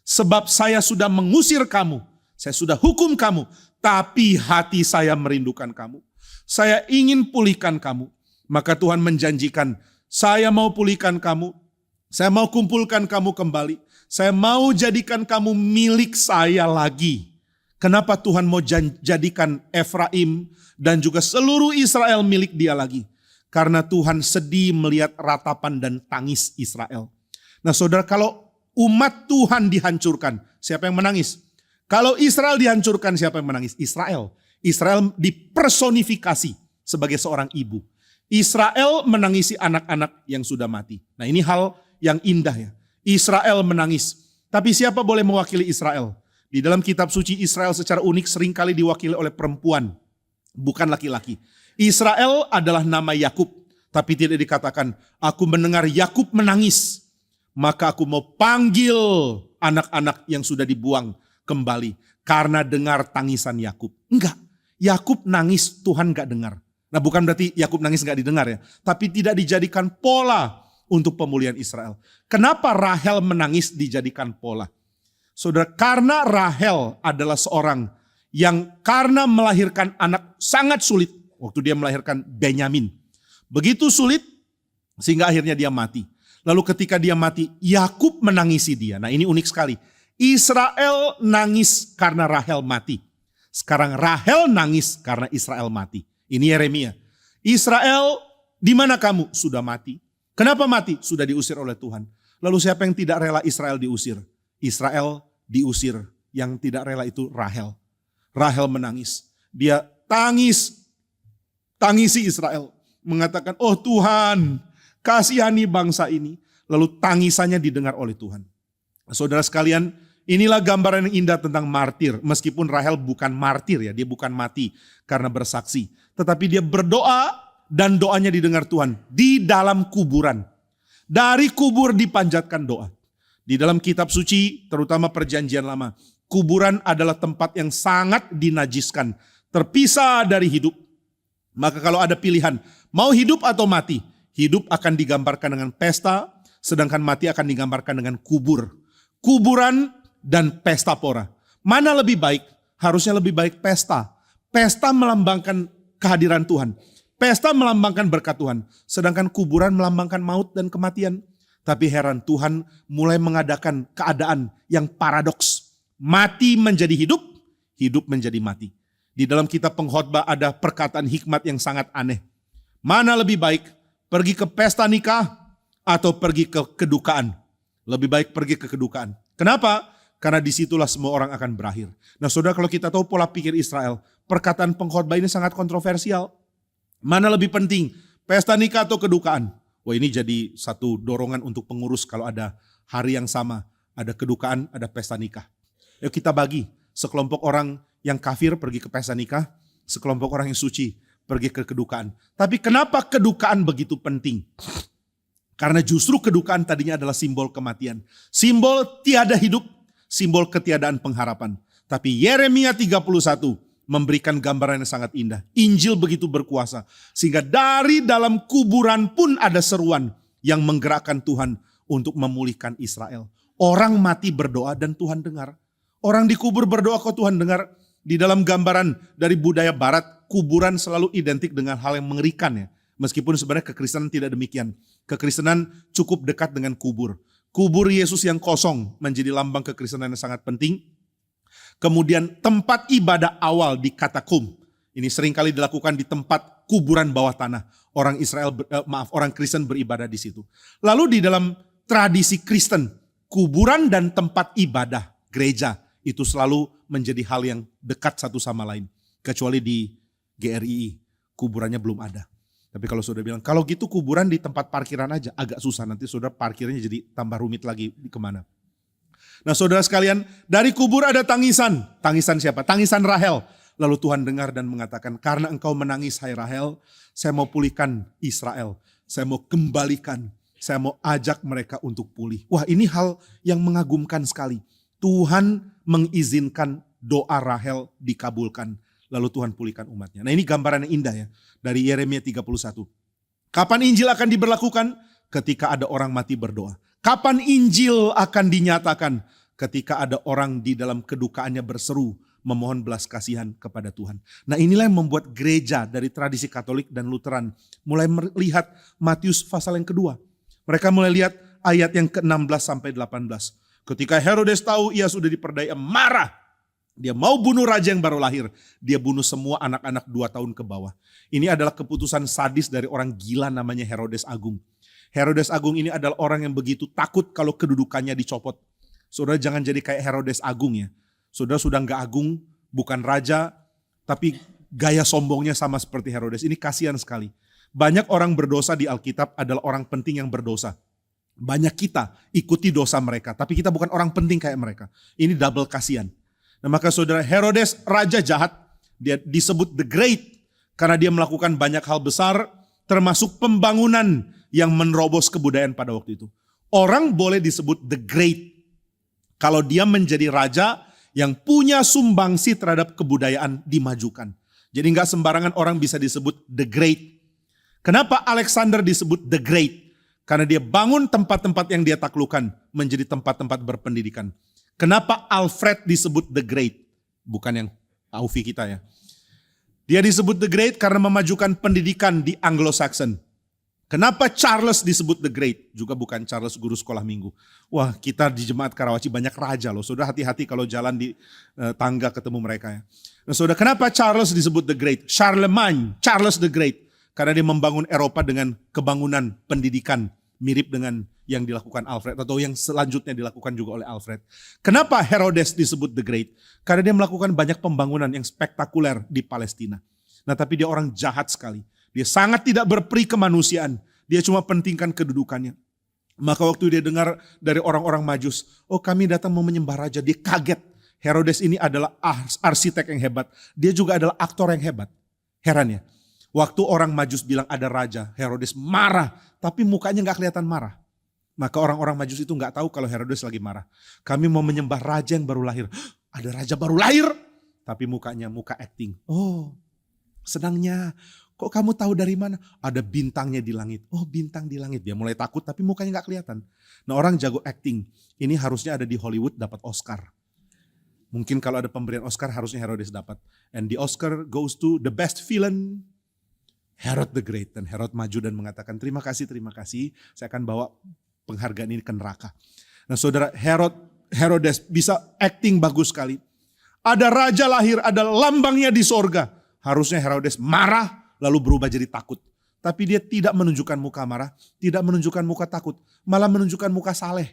Sebab saya sudah mengusir kamu. Saya sudah hukum kamu. Tapi hati saya merindukan kamu. Saya ingin pulihkan kamu. Maka Tuhan menjanjikan, saya mau pulihkan kamu, saya mau kumpulkan kamu kembali, saya mau jadikan kamu milik saya lagi. Kenapa Tuhan mau jadikan Efraim dan juga seluruh Israel milik dia lagi? Karena Tuhan sedih melihat ratapan dan tangis Israel. Nah saudara, kalau umat Tuhan dihancurkan, siapa yang menangis? Kalau Israel dihancurkan, siapa yang menangis? Israel. Israel dipersonifikasi sebagai seorang ibu. Israel menangisi anak-anak yang sudah mati. Nah, ini hal yang indah ya. Israel menangis. Tapi siapa boleh mewakili Israel? Di dalam kitab suci Israel secara unik seringkali diwakili oleh perempuan, bukan laki-laki. Israel adalah nama Yakub, tapi tidak dikatakan aku mendengar Yakub menangis, maka aku mau panggil anak-anak yang sudah dibuang kembali karena dengar tangisan Yakub. Enggak, Yakub nangis, Tuhan enggak dengar. Nah, bukan berarti Yakub nangis enggak didengar ya, tapi tidak dijadikan pola untuk pemulihan Israel. Kenapa Rahel menangis dijadikan pola? Saudara, karena Rahel adalah seorang yang karena melahirkan anak sangat sulit waktu dia melahirkan Benyamin. Begitu sulit sehingga akhirnya dia mati. Lalu ketika dia mati, Yakub menangisi dia. Nah, ini unik sekali. Israel nangis karena Rahel mati. Sekarang Rahel nangis karena Israel mati. Ini Yeremia. Israel, di mana kamu? Sudah mati. Kenapa mati? Sudah diusir oleh Tuhan. Lalu siapa yang tidak rela Israel diusir? Israel diusir. Yang tidak rela itu Rahel. Rahel menangis. Dia tangisi Israel. Mengatakan, oh Tuhan, kasihani bangsa ini. Lalu tangisannya didengar oleh Tuhan. Saudara sekalian, inilah gambaran yang indah tentang martir. Meskipun Rahel bukan martir ya, dia bukan mati karena bersaksi. Tetapi dia berdoa dan doanya didengar Tuhan di dalam kuburan. Dari kubur dipanjatkan doa. Di dalam kitab suci, terutama perjanjian lama, kuburan adalah tempat yang sangat dinajiskan. Terpisah dari hidup. Maka kalau ada pilihan, mau hidup atau mati? Hidup akan digambarkan dengan pesta, sedangkan mati akan digambarkan dengan kubur. Kuburan dan pesta pora. Mana lebih baik? Harusnya lebih baik pesta. Pesta melambangkan kehadiran Tuhan. Pesta melambangkan berkat Tuhan. Sedangkan kuburan melambangkan maut dan kematian. Tapi heran, Tuhan mulai mengadakan keadaan yang paradoks. Mati menjadi hidup, hidup menjadi mati. Di dalam kitab Pengkhotbah ada perkataan hikmat yang sangat aneh. Mana lebih baik? Pergi ke pesta nikah atau pergi ke kedukaan? Lebih baik pergi ke kedukaan. Kenapa? Karena disitulah semua orang akan berakhir. Nah saudara, kalau kita tahu pola pikir Israel, perkataan Pengkhotbah ini sangat kontroversial. Mana lebih penting? Pesta nikah atau kedukaan? Wah, ini jadi satu dorongan untuk pengurus kalau ada hari yang sama. Ada kedukaan, ada pesta nikah. Yuk kita bagi. Sekelompok orang yang kafir pergi ke pesta nikah. Sekelompok orang yang suci pergi ke kedukaan. Tapi kenapa kedukaan begitu penting? Karena justru kedukaan tadinya adalah simbol kematian. Simbol tiada hidup, simbol ketiadaan pengharapan. Tapi Yeremia 31 memberikan gambaran yang sangat indah. Injil begitu berkuasa. Sehingga dari dalam kuburan pun ada seruan yang menggerakkan Tuhan untuk memulihkan Israel. Orang mati berdoa dan Tuhan dengar. Orang dikubur berdoa kok Tuhan dengar. Di dalam gambaran dari budaya barat, kuburan selalu identik dengan hal yang mengerikan ya. Meskipun sebenarnya kekristenan tidak demikian. Kekristenan cukup dekat dengan kubur. Kubur Yesus yang kosong menjadi lambang kekristenan yang sangat penting. Kemudian tempat ibadah awal di katakum. Ini seringkali dilakukan di tempat kuburan bawah tanah. Orang Kristen beribadah di situ. Lalu di dalam tradisi Kristen, kuburan dan tempat ibadah gereja itu selalu menjadi hal yang dekat satu sama lain. Kecuali di GRII, kuburannya belum ada. Tapi kalau saudara bilang, kalau gitu kuburan di tempat parkiran aja, agak susah. Nanti saudara parkirnya jadi tambah rumit lagi di kemana. Nah saudara sekalian, dari kubur ada tangisan. Tangisan siapa? Tangisan Rahel. Lalu Tuhan dengar dan mengatakan, karena engkau menangis hai Rahel, saya mau pulihkan Israel. Saya mau kembalikan, saya mau ajak mereka untuk pulih. Wah, ini hal yang mengagumkan sekali. Tuhan mengizinkan doa Rahel dikabulkan. Lalu Tuhan pulihkan umatnya. Nah ini gambaran yang indah ya. Dari Yeremia 31. Kapan Injil akan diberlakukan? Ketika ada orang mati berdoa. Kapan Injil akan dinyatakan? Ketika ada orang di dalam kedukaannya berseru. Memohon belas kasihan kepada Tuhan. Nah inilah yang membuat gereja dari tradisi Katolik dan Lutheran. Mulai melihat Matius pasal yang kedua. Mereka mulai lihat ayat yang ke-16 sampai 18. Ketika Herodes tahu ia sudah diperdaya, marah. Dia mau bunuh raja yang baru lahir. Dia bunuh semua anak-anak 2 tahun ke bawah. Ini adalah keputusan sadis dari orang gila namanya Herodes Agung. Herodes Agung ini adalah orang yang begitu takut kalau kedudukannya dicopot. Saudara jangan jadi kayak Herodes Agung ya. Saudara sudah gak agung, bukan raja, tapi gaya sombongnya sama seperti Herodes. Ini kasihan sekali. Banyak orang berdosa di Alkitab adalah orang penting yang berdosa. Banyak kita ikuti dosa mereka, tapi kita bukan orang penting kayak mereka. Ini double kasihan. Nah maka saudara, Herodes raja jahat, dia disebut the great karena dia melakukan banyak hal besar termasuk pembangunan yang menerobos kebudayaan pada waktu itu. Orang boleh disebut the great kalau dia menjadi raja yang punya sumbangsi terhadap kebudayaan dimajukan. Jadi enggak sembarangan orang bisa disebut the great. Kenapa Alexander disebut the great? Karena dia bangun tempat-tempat yang dia taklukkan menjadi tempat-tempat berpendidikan. Kenapa Alfred disebut the great? Bukan yang Aufi kita ya. Dia disebut the great karena memajukan pendidikan di Anglo-Saxon. Kenapa Charles disebut the great? Juga bukan Charles guru sekolah minggu. Wah, kita di Jemaat Karawaci banyak raja loh. Saudara hati-hati kalau jalan di tangga ketemu mereka ya. Nah, saudara, kenapa Charles disebut the great? Charlemagne, Charles the Great. Karena dia membangun Eropa dengan kebangunan pendidikan, Mirip dengan yang dilakukan Alfred atau yang selanjutnya dilakukan juga oleh Alfred. Kenapa Herodes disebut the Great? Karena dia melakukan banyak pembangunan yang spektakuler di Palestina. Nah, tapi dia orang jahat sekali. Dia sangat tidak berperi kemanusiaan. Dia cuma pentingkan kedudukannya. Maka waktu dia dengar dari orang-orang Majus, oh kami datang mau menyembah raja, dia kaget. Herodes ini adalah arsitek yang hebat. Dia juga adalah aktor yang hebat. Heran ya. Waktu orang Majus bilang ada raja, Herodes marah, tapi mukanya gak kelihatan marah. Maka orang-orang Majus itu gak tahu kalau Herodes lagi marah. Kami mau menyembah raja yang baru lahir. Ada raja baru lahir, tapi mukanya muka acting. Oh, senangnya. Kok kamu tahu dari mana? Ada bintangnya di langit. Oh, bintang di langit. Dia mulai takut, tapi mukanya gak kelihatan. Nah, orang jago acting. Ini harusnya ada di Hollywood dapat Oscar. Mungkin kalau ada pemberian Oscar harusnya Herodes dapat. And the Oscar goes to the best villain, Herod the Great. Dan Herod maju dan mengatakan terima kasih, saya akan bawa penghargaan ini ke neraka. Nah saudara, Herodes bisa acting bagus sekali. Ada raja lahir, ada lambangnya di sorga. Harusnya Herodes marah lalu berubah jadi takut. Tapi dia tidak menunjukkan muka marah, tidak menunjukkan muka takut, malah menunjukkan muka saleh.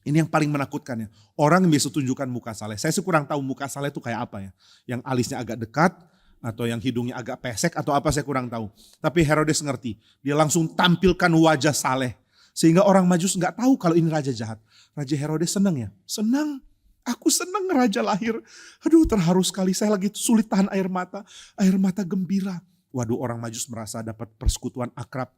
Ini yang paling menakutkannya. Orang yang bisa tunjukkan muka saleh. Saya sih kurang tahu muka saleh itu kayak apa ya. Yang alisnya agak dekat, atau yang hidungnya agak pesek atau apa saya kurang tahu. Tapi Herodes ngerti. Dia langsung tampilkan wajah saleh. Sehingga orang Majus gak tahu kalau ini raja jahat. Raja Herodes senang ya? Senang. Aku senang raja lahir. Aduh terharu sekali. Saya lagi sulit tahan air mata. Air mata gembira. Waduh orang Majus merasa dapat persekutuan akrab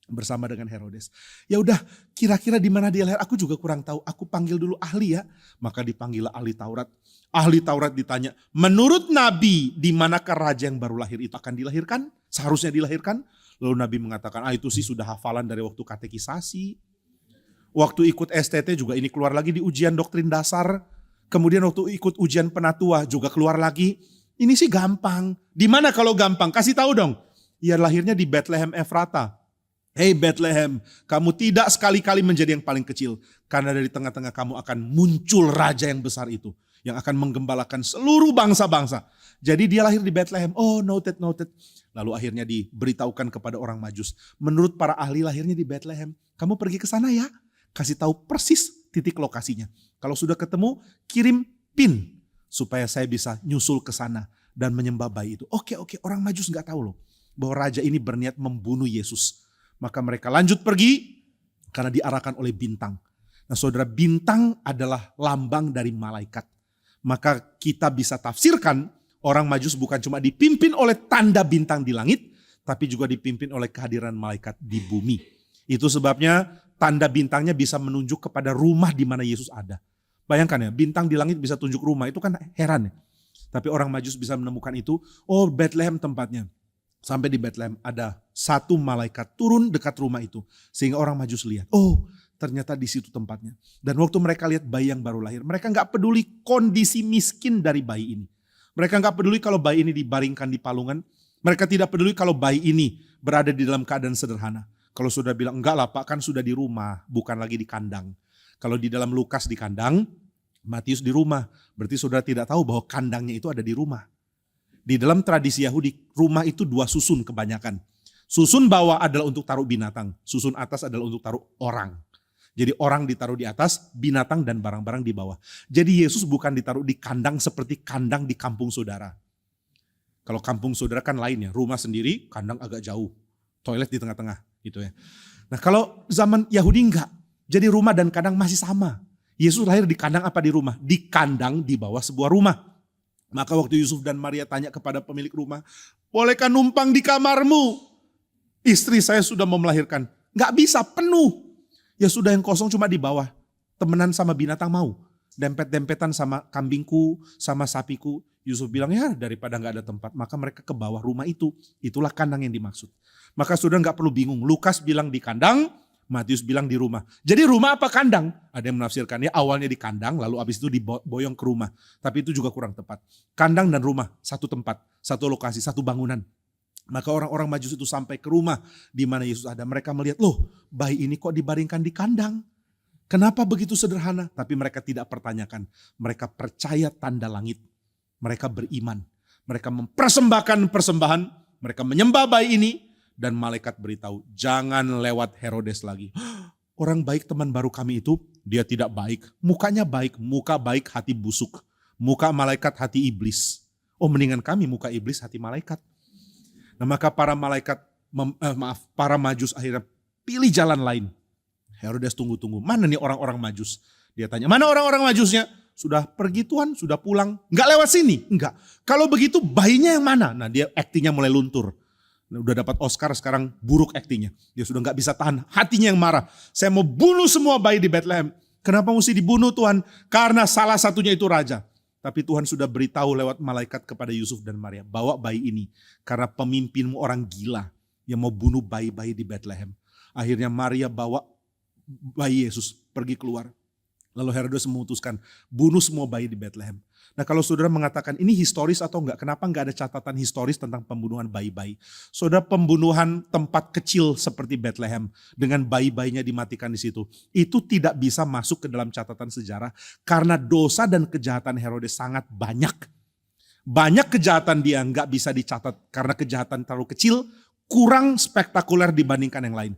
bersama dengan Herodes. Ya udah, kira-kira di mana dia lahir? Aku juga kurang tahu. Aku panggil dulu ahli ya. Maka dipanggil ahli Taurat. Ahli Taurat ditanya, menurut Nabi, di manakah raja yang baru lahir itu akan dilahirkan? Seharusnya dilahirkan? Lalu Nabi mengatakan, itu sih sudah hafalan dari waktu katekisasi. Waktu ikut STT juga ini keluar lagi di ujian doktrin dasar. Kemudian waktu ikut ujian penatua juga keluar lagi. Ini sih gampang. Di mana kalau gampang? Kasih tahu dong. Ya lahirnya di Bethlehem Efrata. Hei Bethlehem, kamu tidak sekali-kali menjadi yang paling kecil. Karena dari tengah-tengah kamu akan muncul raja yang besar itu. Yang akan menggembalakan seluruh bangsa-bangsa. Jadi dia lahir di Bethlehem. Oh noted. Lalu akhirnya diberitahukan kepada orang Majus. Menurut para ahli lahirnya di Bethlehem. Kamu pergi ke sana ya. Kasih tahu persis titik lokasinya. Kalau sudah ketemu, kirim pin. Supaya saya bisa nyusul ke sana dan menyembah bayi itu. Oke, orang Majus gak tahu loh. Bahwa raja ini berniat membunuh Yesus. Maka mereka lanjut pergi karena diarahkan oleh bintang. Nah saudara, bintang adalah lambang dari malaikat. Maka kita bisa tafsirkan orang Majus bukan cuma dipimpin oleh tanda bintang di langit, tapi juga dipimpin oleh kehadiran malaikat di bumi. Itu sebabnya tanda bintangnya bisa menunjuk kepada rumah di mana Yesus ada. Bayangkan ya, bintang di langit bisa tunjuk rumah, itu kan heran ya. Tapi orang Majus bisa menemukan itu, oh Bethlehem tempatnya. Sampai di Bethlehem ada satu malaikat turun dekat rumah itu. Sehingga orang Majus lihat, oh ternyata di situ tempatnya. Dan waktu mereka lihat bayi yang baru lahir, mereka gak peduli kondisi miskin dari bayi ini. Mereka gak peduli kalau bayi ini dibaringkan di palungan. Mereka tidak peduli kalau bayi ini berada di dalam keadaan sederhana. Kalau sudah bilang, enggak lah Pak, kan sudah di rumah, bukan lagi di kandang. Kalau di dalam Lukas di kandang, Matius di rumah. Berarti saudara tidak tahu bahwa kandangnya itu ada di rumah. Di dalam tradisi Yahudi, rumah itu dua susun kebanyakan. Susun bawah adalah untuk taruh binatang, susun atas adalah untuk taruh orang. Jadi orang ditaruh di atas, binatang dan barang-barang di bawah. Jadi Yesus bukan ditaruh di kandang seperti kandang di kampung saudara. Kalau kampung saudara kan lain ya, rumah sendiri, kandang agak jauh, toilet di tengah-tengah gitu ya. Nah kalau zaman Yahudi enggak, jadi rumah dan kandang masih sama. Yesus lahir di kandang apa di rumah? Di kandang di bawah sebuah rumah. Maka waktu Yusuf dan Maria tanya kepada pemilik rumah, bolehkah numpang di kamarmu? Istri saya sudah mau melahirkan. Nggak bisa, penuh. Ya sudah yang kosong cuma di bawah. Temenan sama binatang mau. Dempet-dempetan sama kambingku, sama sapiku. Yusuf bilang ya daripada nggak ada tempat. Maka mereka ke bawah rumah itu. Itulah kandang yang dimaksud. Maka sudah nggak perlu bingung. Lukas bilang di kandang, Matius bilang di rumah. Jadi rumah apa kandang? Ada yang menafsirkan ya awalnya di kandang lalu abis itu diboyong ke rumah. Tapi itu juga kurang tepat. Kandang dan rumah satu tempat, satu lokasi, satu bangunan. Maka orang-orang Majus itu sampai ke rumah di mana Yesus ada. Mereka melihat loh bayi ini kok dibaringkan di kandang. Kenapa begitu sederhana? Tapi mereka tidak pertanyakan. Mereka percaya tanda langit. Mereka beriman. Mereka mempersembahkan persembahan. Mereka menyembah bayi ini. dan malaikat beritahu, jangan lewat Herodes lagi. Orang baik teman baru kami itu, dia tidak baik. Mukanya baik, muka baik, hati busuk. Muka malaikat, hati iblis. Oh, mendingan kami muka iblis, hati malaikat. Nah, maka para malaikat, para majus akhirnya pilih jalan lain. Herodes tunggu-tunggu, mana nih orang-orang majus? Dia tanya, mana orang-orang majusnya? Sudah pergi Tuhan, sudah pulang. Enggak lewat sini? Enggak. Kalau begitu bayinya yang mana? Nah, dia aktingnya mulai luntur. Udah dapat Oscar, sekarang buruk aktingnya. Dia sudah gak bisa tahan, hatinya yang marah. Saya mau bunuh semua bayi di Bethlehem. Kenapa mesti dibunuh Tuhan? Karena salah satunya itu raja. Tapi Tuhan sudah beritahu lewat malaikat kepada Yusuf dan Maria, bawa bayi ini. Karena pemimpinmu orang gila yang mau bunuh bayi-bayi di Bethlehem. Akhirnya Maria bawa bayi Yesus pergi keluar. Lalu Herodes memutuskan bunuh semua bayi di Bethlehem. Nah, kalau saudara mengatakan ini historis atau enggak, kenapa enggak ada catatan historis tentang pembunuhan bayi-bayi? Saudara, pembunuhan tempat kecil seperti Bethlehem dengan bayi-bayinya dimatikan di situ, itu tidak bisa masuk ke dalam catatan sejarah karena dosa dan kejahatan Herodes sangat banyak. Banyak kejahatan dia enggak bisa dicatat karena kejahatan terlalu kecil, kurang spektakuler dibandingkan yang lain.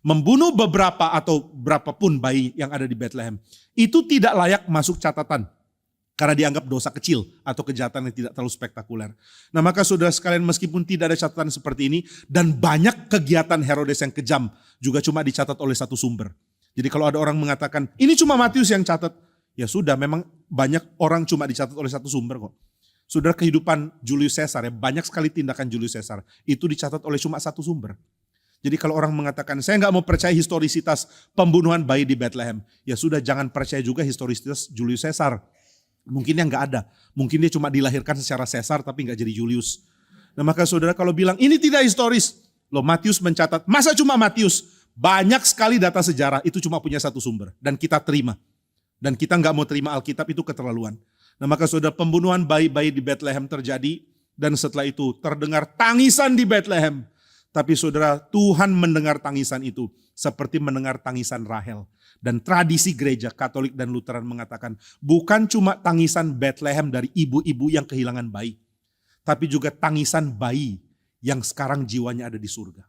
Membunuh beberapa atau berapapun bayi yang ada di Bethlehem, itu tidak layak masuk catatan. Karena dianggap dosa kecil atau kejahatan yang tidak terlalu spektakuler. Nah, maka saudara sekalian, meskipun tidak ada catatan seperti ini dan banyak kegiatan Herodes yang kejam juga cuma dicatat oleh satu sumber. Jadi kalau ada orang mengatakan ini cuma Matius yang catat, ya sudah, memang banyak orang cuma dicatat oleh satu sumber kok. Saudara, kehidupan Julius Caesar, ya banyak sekali tindakan Julius Caesar itu dicatat oleh cuma satu sumber. Jadi kalau orang mengatakan saya nggak mau percaya historisitas pembunuhan bayi di Bethlehem, ya sudah, jangan percaya juga historisitas Julius Caesar. Mungkin yang nggak ada, mungkin dia cuma dilahirkan secara Caesar tapi nggak jadi Julius. Nah, maka saudara, kalau bilang ini tidak historis, loh, Matius mencatat, masa cuma Matius? Banyak sekali data sejarah itu cuma punya satu sumber dan kita terima. Dan kita nggak mau terima Alkitab, itu keterlaluan. Nah, maka saudara, pembunuhan bayi-bayi di Bethlehem terjadi dan setelah itu terdengar tangisan di Bethlehem. Tapi saudara, Tuhan mendengar tangisan itu seperti mendengar tangisan Rahel. Dan tradisi gereja Katolik dan Lutheran mengatakan bukan cuma tangisan Bethlehem dari ibu-ibu yang kehilangan bayi, tapi juga tangisan bayi yang sekarang jiwanya ada di surga.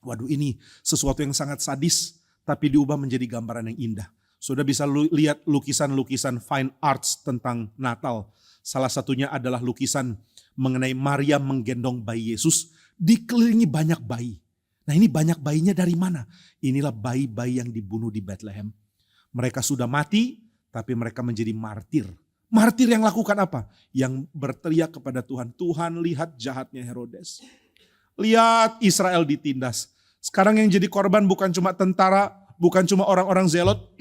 Waduh, ini sesuatu yang sangat sadis tapi diubah menjadi gambaran yang indah. Sudah bisa lihat lukisan-lukisan fine arts tentang Natal. Salah satunya adalah lukisan mengenai Maria menggendong bayi Yesus, dikelilingi banyak bayi. Nah, ini banyak bayinya dari mana? Inilah bayi-bayi yang dibunuh di Bethlehem. Mereka sudah mati, tapi mereka menjadi martir. Martir yang lakukan apa? Yang berteriak kepada Tuhan, Tuhan, lihat jahatnya Herodes. Lihat Israel ditindas. Sekarang yang jadi korban bukan cuma tentara, bukan cuma orang-orang zelot,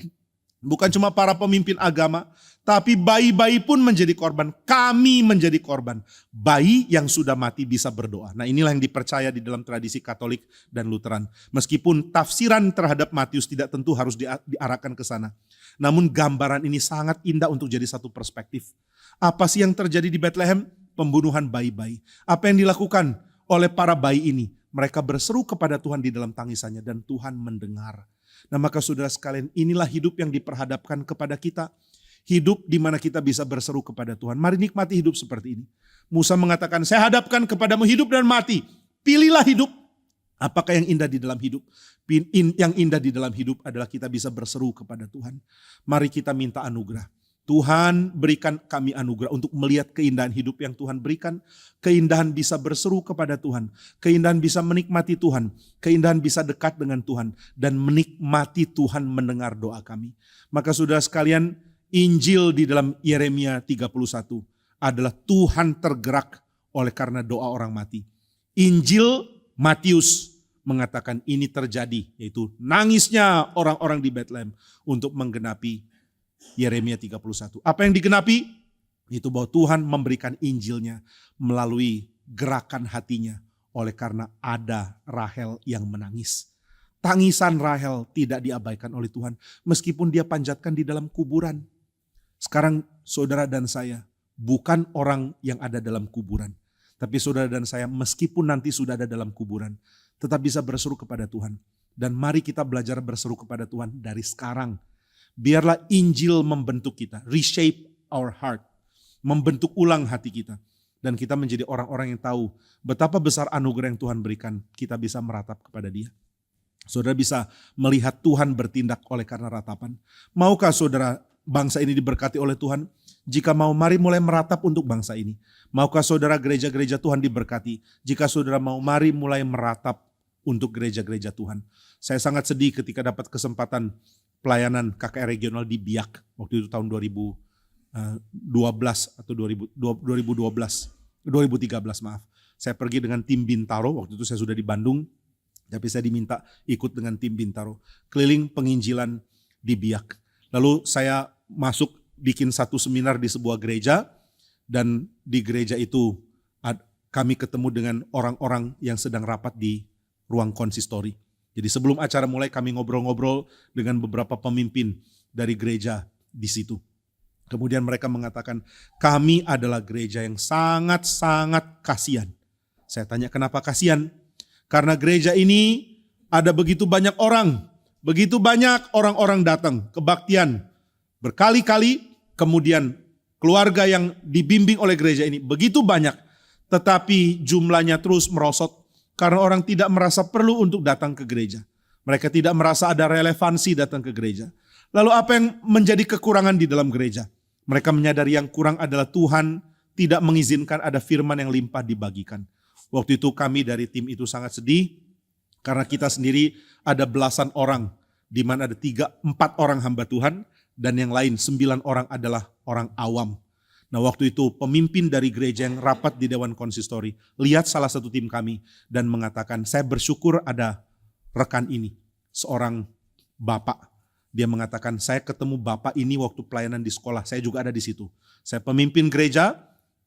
bukan cuma para pemimpin agama, tapi bayi-bayi pun menjadi korban. Kami menjadi korban. Bayi yang sudah mati bisa berdoa. Nah, inilah yang dipercaya di dalam tradisi Katolik dan Lutheran. Meskipun tafsiran terhadap Matius tidak tentu harus diarahkan ke sana. Namun gambaran ini sangat indah untuk jadi satu perspektif. Apa sih yang terjadi di Bethlehem? Pembunuhan bayi-bayi. Apa yang dilakukan oleh para bayi ini? Mereka berseru kepada Tuhan di dalam tangisannya dan Tuhan mendengar. Nah, maka saudara sekalian, inilah hidup yang diperhadapkan kepada kita. Hidup di mana kita bisa berseru kepada Tuhan. Mari nikmati hidup seperti ini. Musa mengatakan, saya hadapkan kepadamu hidup dan mati. Pilihlah hidup. Apakah yang indah di dalam hidup? Yang indah di dalam hidup adalah kita bisa berseru kepada Tuhan. Mari kita minta anugerah. Tuhan, berikan kami anugerah untuk melihat keindahan hidup yang Tuhan berikan. Keindahan bisa berseru kepada Tuhan. Keindahan bisa menikmati Tuhan. Keindahan bisa dekat dengan Tuhan. Dan menikmati Tuhan mendengar doa kami. Maka saudara sekalian, Injil di dalam Yeremia 31 adalah Tuhan tergerak oleh karena doa orang mati. Injil Matius mengatakan ini terjadi, yaitu nangisnya orang-orang di Bethlehem untuk menggenapi Yeremia 31. Apa yang digenapi? Itu bahwa Tuhan memberikan Injilnya melalui gerakan hatinya oleh karena ada Rahel yang menangis. Tangisan Rahel tidak diabaikan oleh Tuhan meskipun dia panjatkan di dalam kuburan. Sekarang saudara dan saya bukan orang yang ada dalam kuburan. Tapi saudara dan saya meskipun nanti sudah ada dalam kuburan, tetap bisa berseru kepada Tuhan. Dan mari kita belajar berseru kepada Tuhan dari sekarang. Biarlah Injil membentuk kita, reshape our heart. Membentuk ulang hati kita. Dan kita menjadi orang-orang yang tahu betapa besar anugerah yang Tuhan berikan, kita bisa meratap kepada Dia. Saudara bisa melihat Tuhan bertindak oleh karena ratapan. Maukah saudara bangsa ini diberkati oleh Tuhan? Jika mau, mari mulai meratap untuk bangsa ini. Maukah saudara gereja-gereja Tuhan diberkati? Jika saudara mau, mari mulai meratap untuk gereja-gereja Tuhan. Saya sangat sedih ketika dapat kesempatan pelayanan KKR regional di Biak. Waktu itu tahun 2012 atau 2013 maaf. Saya pergi dengan tim Bintaro, waktu itu saya sudah di Bandung, tapi saya diminta ikut dengan tim Bintaro. Keliling penginjilan di Biak. Lalu saya masuk bikin satu seminar di sebuah gereja, dan di gereja itu kami ketemu dengan orang-orang yang sedang rapat di ruang konsistori. Jadi sebelum acara mulai kami ngobrol-ngobrol dengan beberapa pemimpin dari gereja di situ. Kemudian mereka mengatakan, kami adalah gereja yang sangat-sangat kasihan. Saya tanya, kenapa kasihan? Karena gereja ini ada begitu banyak orang orang datang kebaktian berkali-kali, kemudian keluarga yang dibimbing oleh gereja ini begitu banyak, tetapi jumlahnya terus merosot karena orang tidak merasa perlu untuk datang ke gereja. Mereka tidak merasa ada relevansi datang ke gereja. Lalu apa yang menjadi kekurangan di dalam gereja? Mereka menyadari yang kurang adalah Tuhan tidak mengizinkan ada firman yang limpah dibagikan. Waktu itu kami dari tim itu sangat sedih karena kita sendiri ada belasan orang, di mana ada 3-4 orang hamba Tuhan dan yang lain 9 orang adalah orang awam. Nah waktu itu pemimpin dari gereja yang rapat di Dewan Konsistori lihat salah satu tim kami dan mengatakan, saya bersyukur ada rekan ini, seorang bapak. Dia mengatakan, saya ketemu bapak ini waktu pelayanan di sekolah, saya juga ada di situ. Saya pemimpin gereja,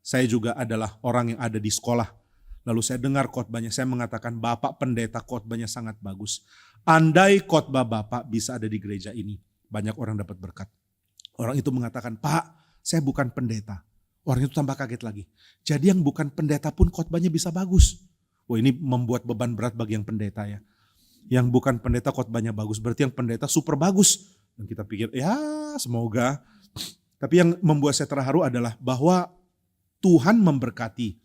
saya juga adalah orang yang ada di sekolah. Lalu saya dengar khotbahnya, saya mengatakan, Bapak pendeta khotbahnya sangat bagus. Andai khotbah Bapak bisa ada di gereja ini, banyak orang dapat berkat. Orang itu mengatakan, Pak, saya bukan pendeta. Orang itu tambah kaget lagi. Jadi yang bukan pendeta pun khotbahnya bisa bagus. Wah, ini membuat beban berat bagi yang pendeta ya. Yang bukan pendeta khotbahnya bagus, berarti yang pendeta super bagus. Dan kita pikir, ya semoga. Tapi yang membuat saya terharu adalah bahwa Tuhan memberkati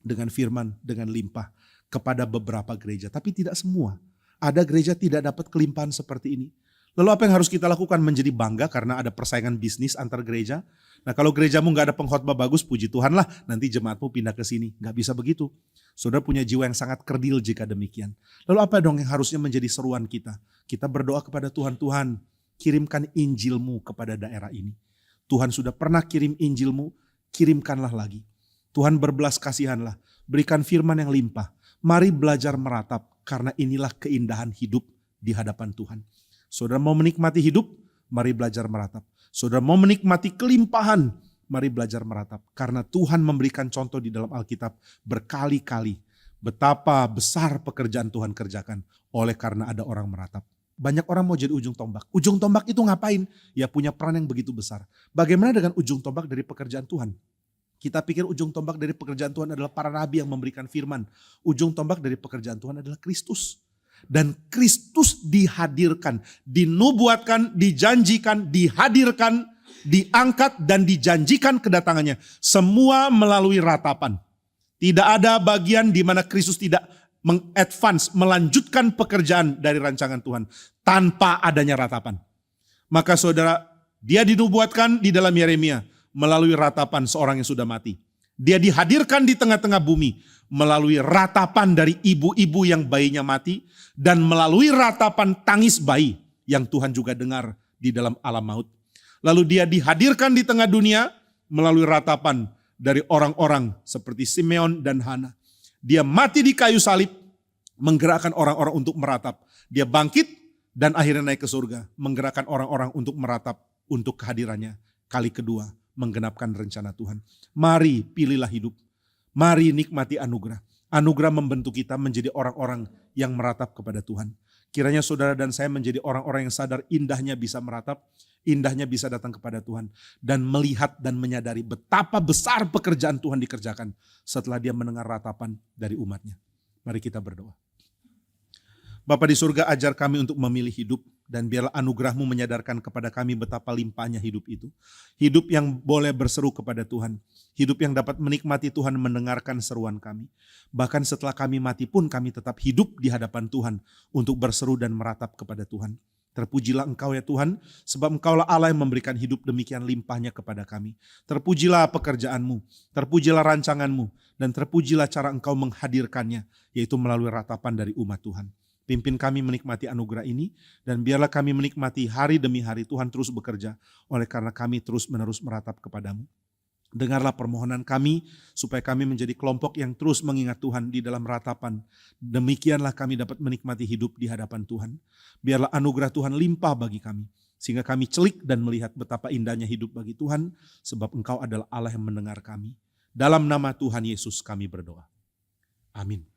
dengan firman, dengan limpah kepada beberapa gereja. Tapi tidak semua. Ada gereja tidak dapat kelimpahan seperti ini. Lalu apa yang harus kita lakukan? Menjadi bangga karena ada persaingan bisnis antar gereja. Nah kalau gerejamu gak ada pengkhotbah bagus, puji Tuhan lah nanti jemaatmu pindah ke sini. Gak bisa begitu. Saudara punya jiwa yang sangat kerdil jika demikian. Lalu apa dong yang harusnya menjadi seruan kita? Kita berdoa kepada Tuhan, Tuhan kirimkan Injilmu kepada daerah ini. Tuhan sudah pernah kirim Injilmu, kirimkanlah lagi. Tuhan berbelas kasihanlah, berikan firman yang limpah. Mari belajar meratap karena inilah keindahan hidup di hadapan Tuhan. Saudara mau menikmati hidup, mari belajar meratap. Saudara mau menikmati kelimpahan, mari belajar meratap. Karena Tuhan memberikan contoh di dalam Alkitab berkali-kali. Betapa besar pekerjaan Tuhan kerjakan oleh karena ada orang meratap. Banyak orang mau jadi ujung tombak. Ujung tombak itu ngapain? Ya punya peran yang begitu besar. Bagaimana dengan ujung tombak dari pekerjaan Tuhan? Kita pikir ujung tombak dari pekerjaan Tuhan adalah para nabi yang memberikan firman. Ujung tombak dari pekerjaan Tuhan adalah Kristus. Dan Kristus dihadirkan, dinubuatkan, dijanjikan, dihadirkan, diangkat dan dijanjikan kedatangannya. Semua melalui ratapan. Tidak ada bagian di mana Kristus tidak mengadvance, melanjutkan pekerjaan dari rancangan Tuhan tanpa adanya ratapan. Maka saudara, dia dinubuatkan di dalam Yeremia melalui ratapan seorang yang sudah mati. Dia dihadirkan di tengah-tengah bumi melalui ratapan dari ibu-ibu yang bayinya mati dan melalui ratapan tangis bayi yang Tuhan juga dengar di dalam alam maut. Lalu dia dihadirkan di tengah dunia melalui ratapan dari orang-orang seperti Simeon dan Hana. Dia mati di kayu salib, menggerakkan orang-orang untuk meratap. Dia bangkit dan akhirnya naik ke surga, menggerakkan orang-orang untuk meratap untuk kehadirannya kali kedua. Menggenapkan rencana Tuhan. Mari pilihlah hidup. Mari nikmati anugerah. Anugerah membentuk kita menjadi orang-orang yang meratap kepada Tuhan. Kiranya saudara dan saya menjadi orang-orang yang sadar indahnya bisa meratap, indahnya bisa datang kepada Tuhan. Dan melihat dan menyadari betapa besar pekerjaan Tuhan dikerjakan setelah dia mendengar ratapan dari umatnya. Mari kita berdoa. Bapa di surga, ajar kami untuk memilih hidup Dan biarlah anugerah-Mu menyadarkan kepada kami betapa limpahnya hidup itu. Hidup yang boleh berseru kepada Tuhan. Hidup yang dapat menikmati Tuhan mendengarkan seruan kami. Bahkan setelah kami mati pun kami tetap hidup di hadapan Tuhan untuk berseru dan meratap kepada Tuhan. Terpujilah Engkau ya Tuhan, sebab Engkaulah Allah yang memberikan hidup demikian limpahnya kepada kami. Terpujilah pekerjaan-Mu, terpujilah rancangan-Mu, dan terpujilah cara Engkau menghadirkannya, yaitu melalui ratapan dari umat Tuhan. Pimpin kami menikmati anugerah ini, dan biarlah kami menikmati hari demi hari Tuhan terus bekerja, oleh karena kami terus menerus meratap kepadamu. Dengarlah permohonan kami, supaya kami menjadi kelompok yang terus mengingat Tuhan di dalam ratapan. Demikianlah kami dapat menikmati hidup di hadapan Tuhan. Biarlah anugerah Tuhan limpah bagi kami, sehingga kami celik dan melihat betapa indahnya hidup bagi Tuhan, sebab Engkau adalah Allah yang mendengar kami. Dalam nama Tuhan Yesus kami berdoa. Amin.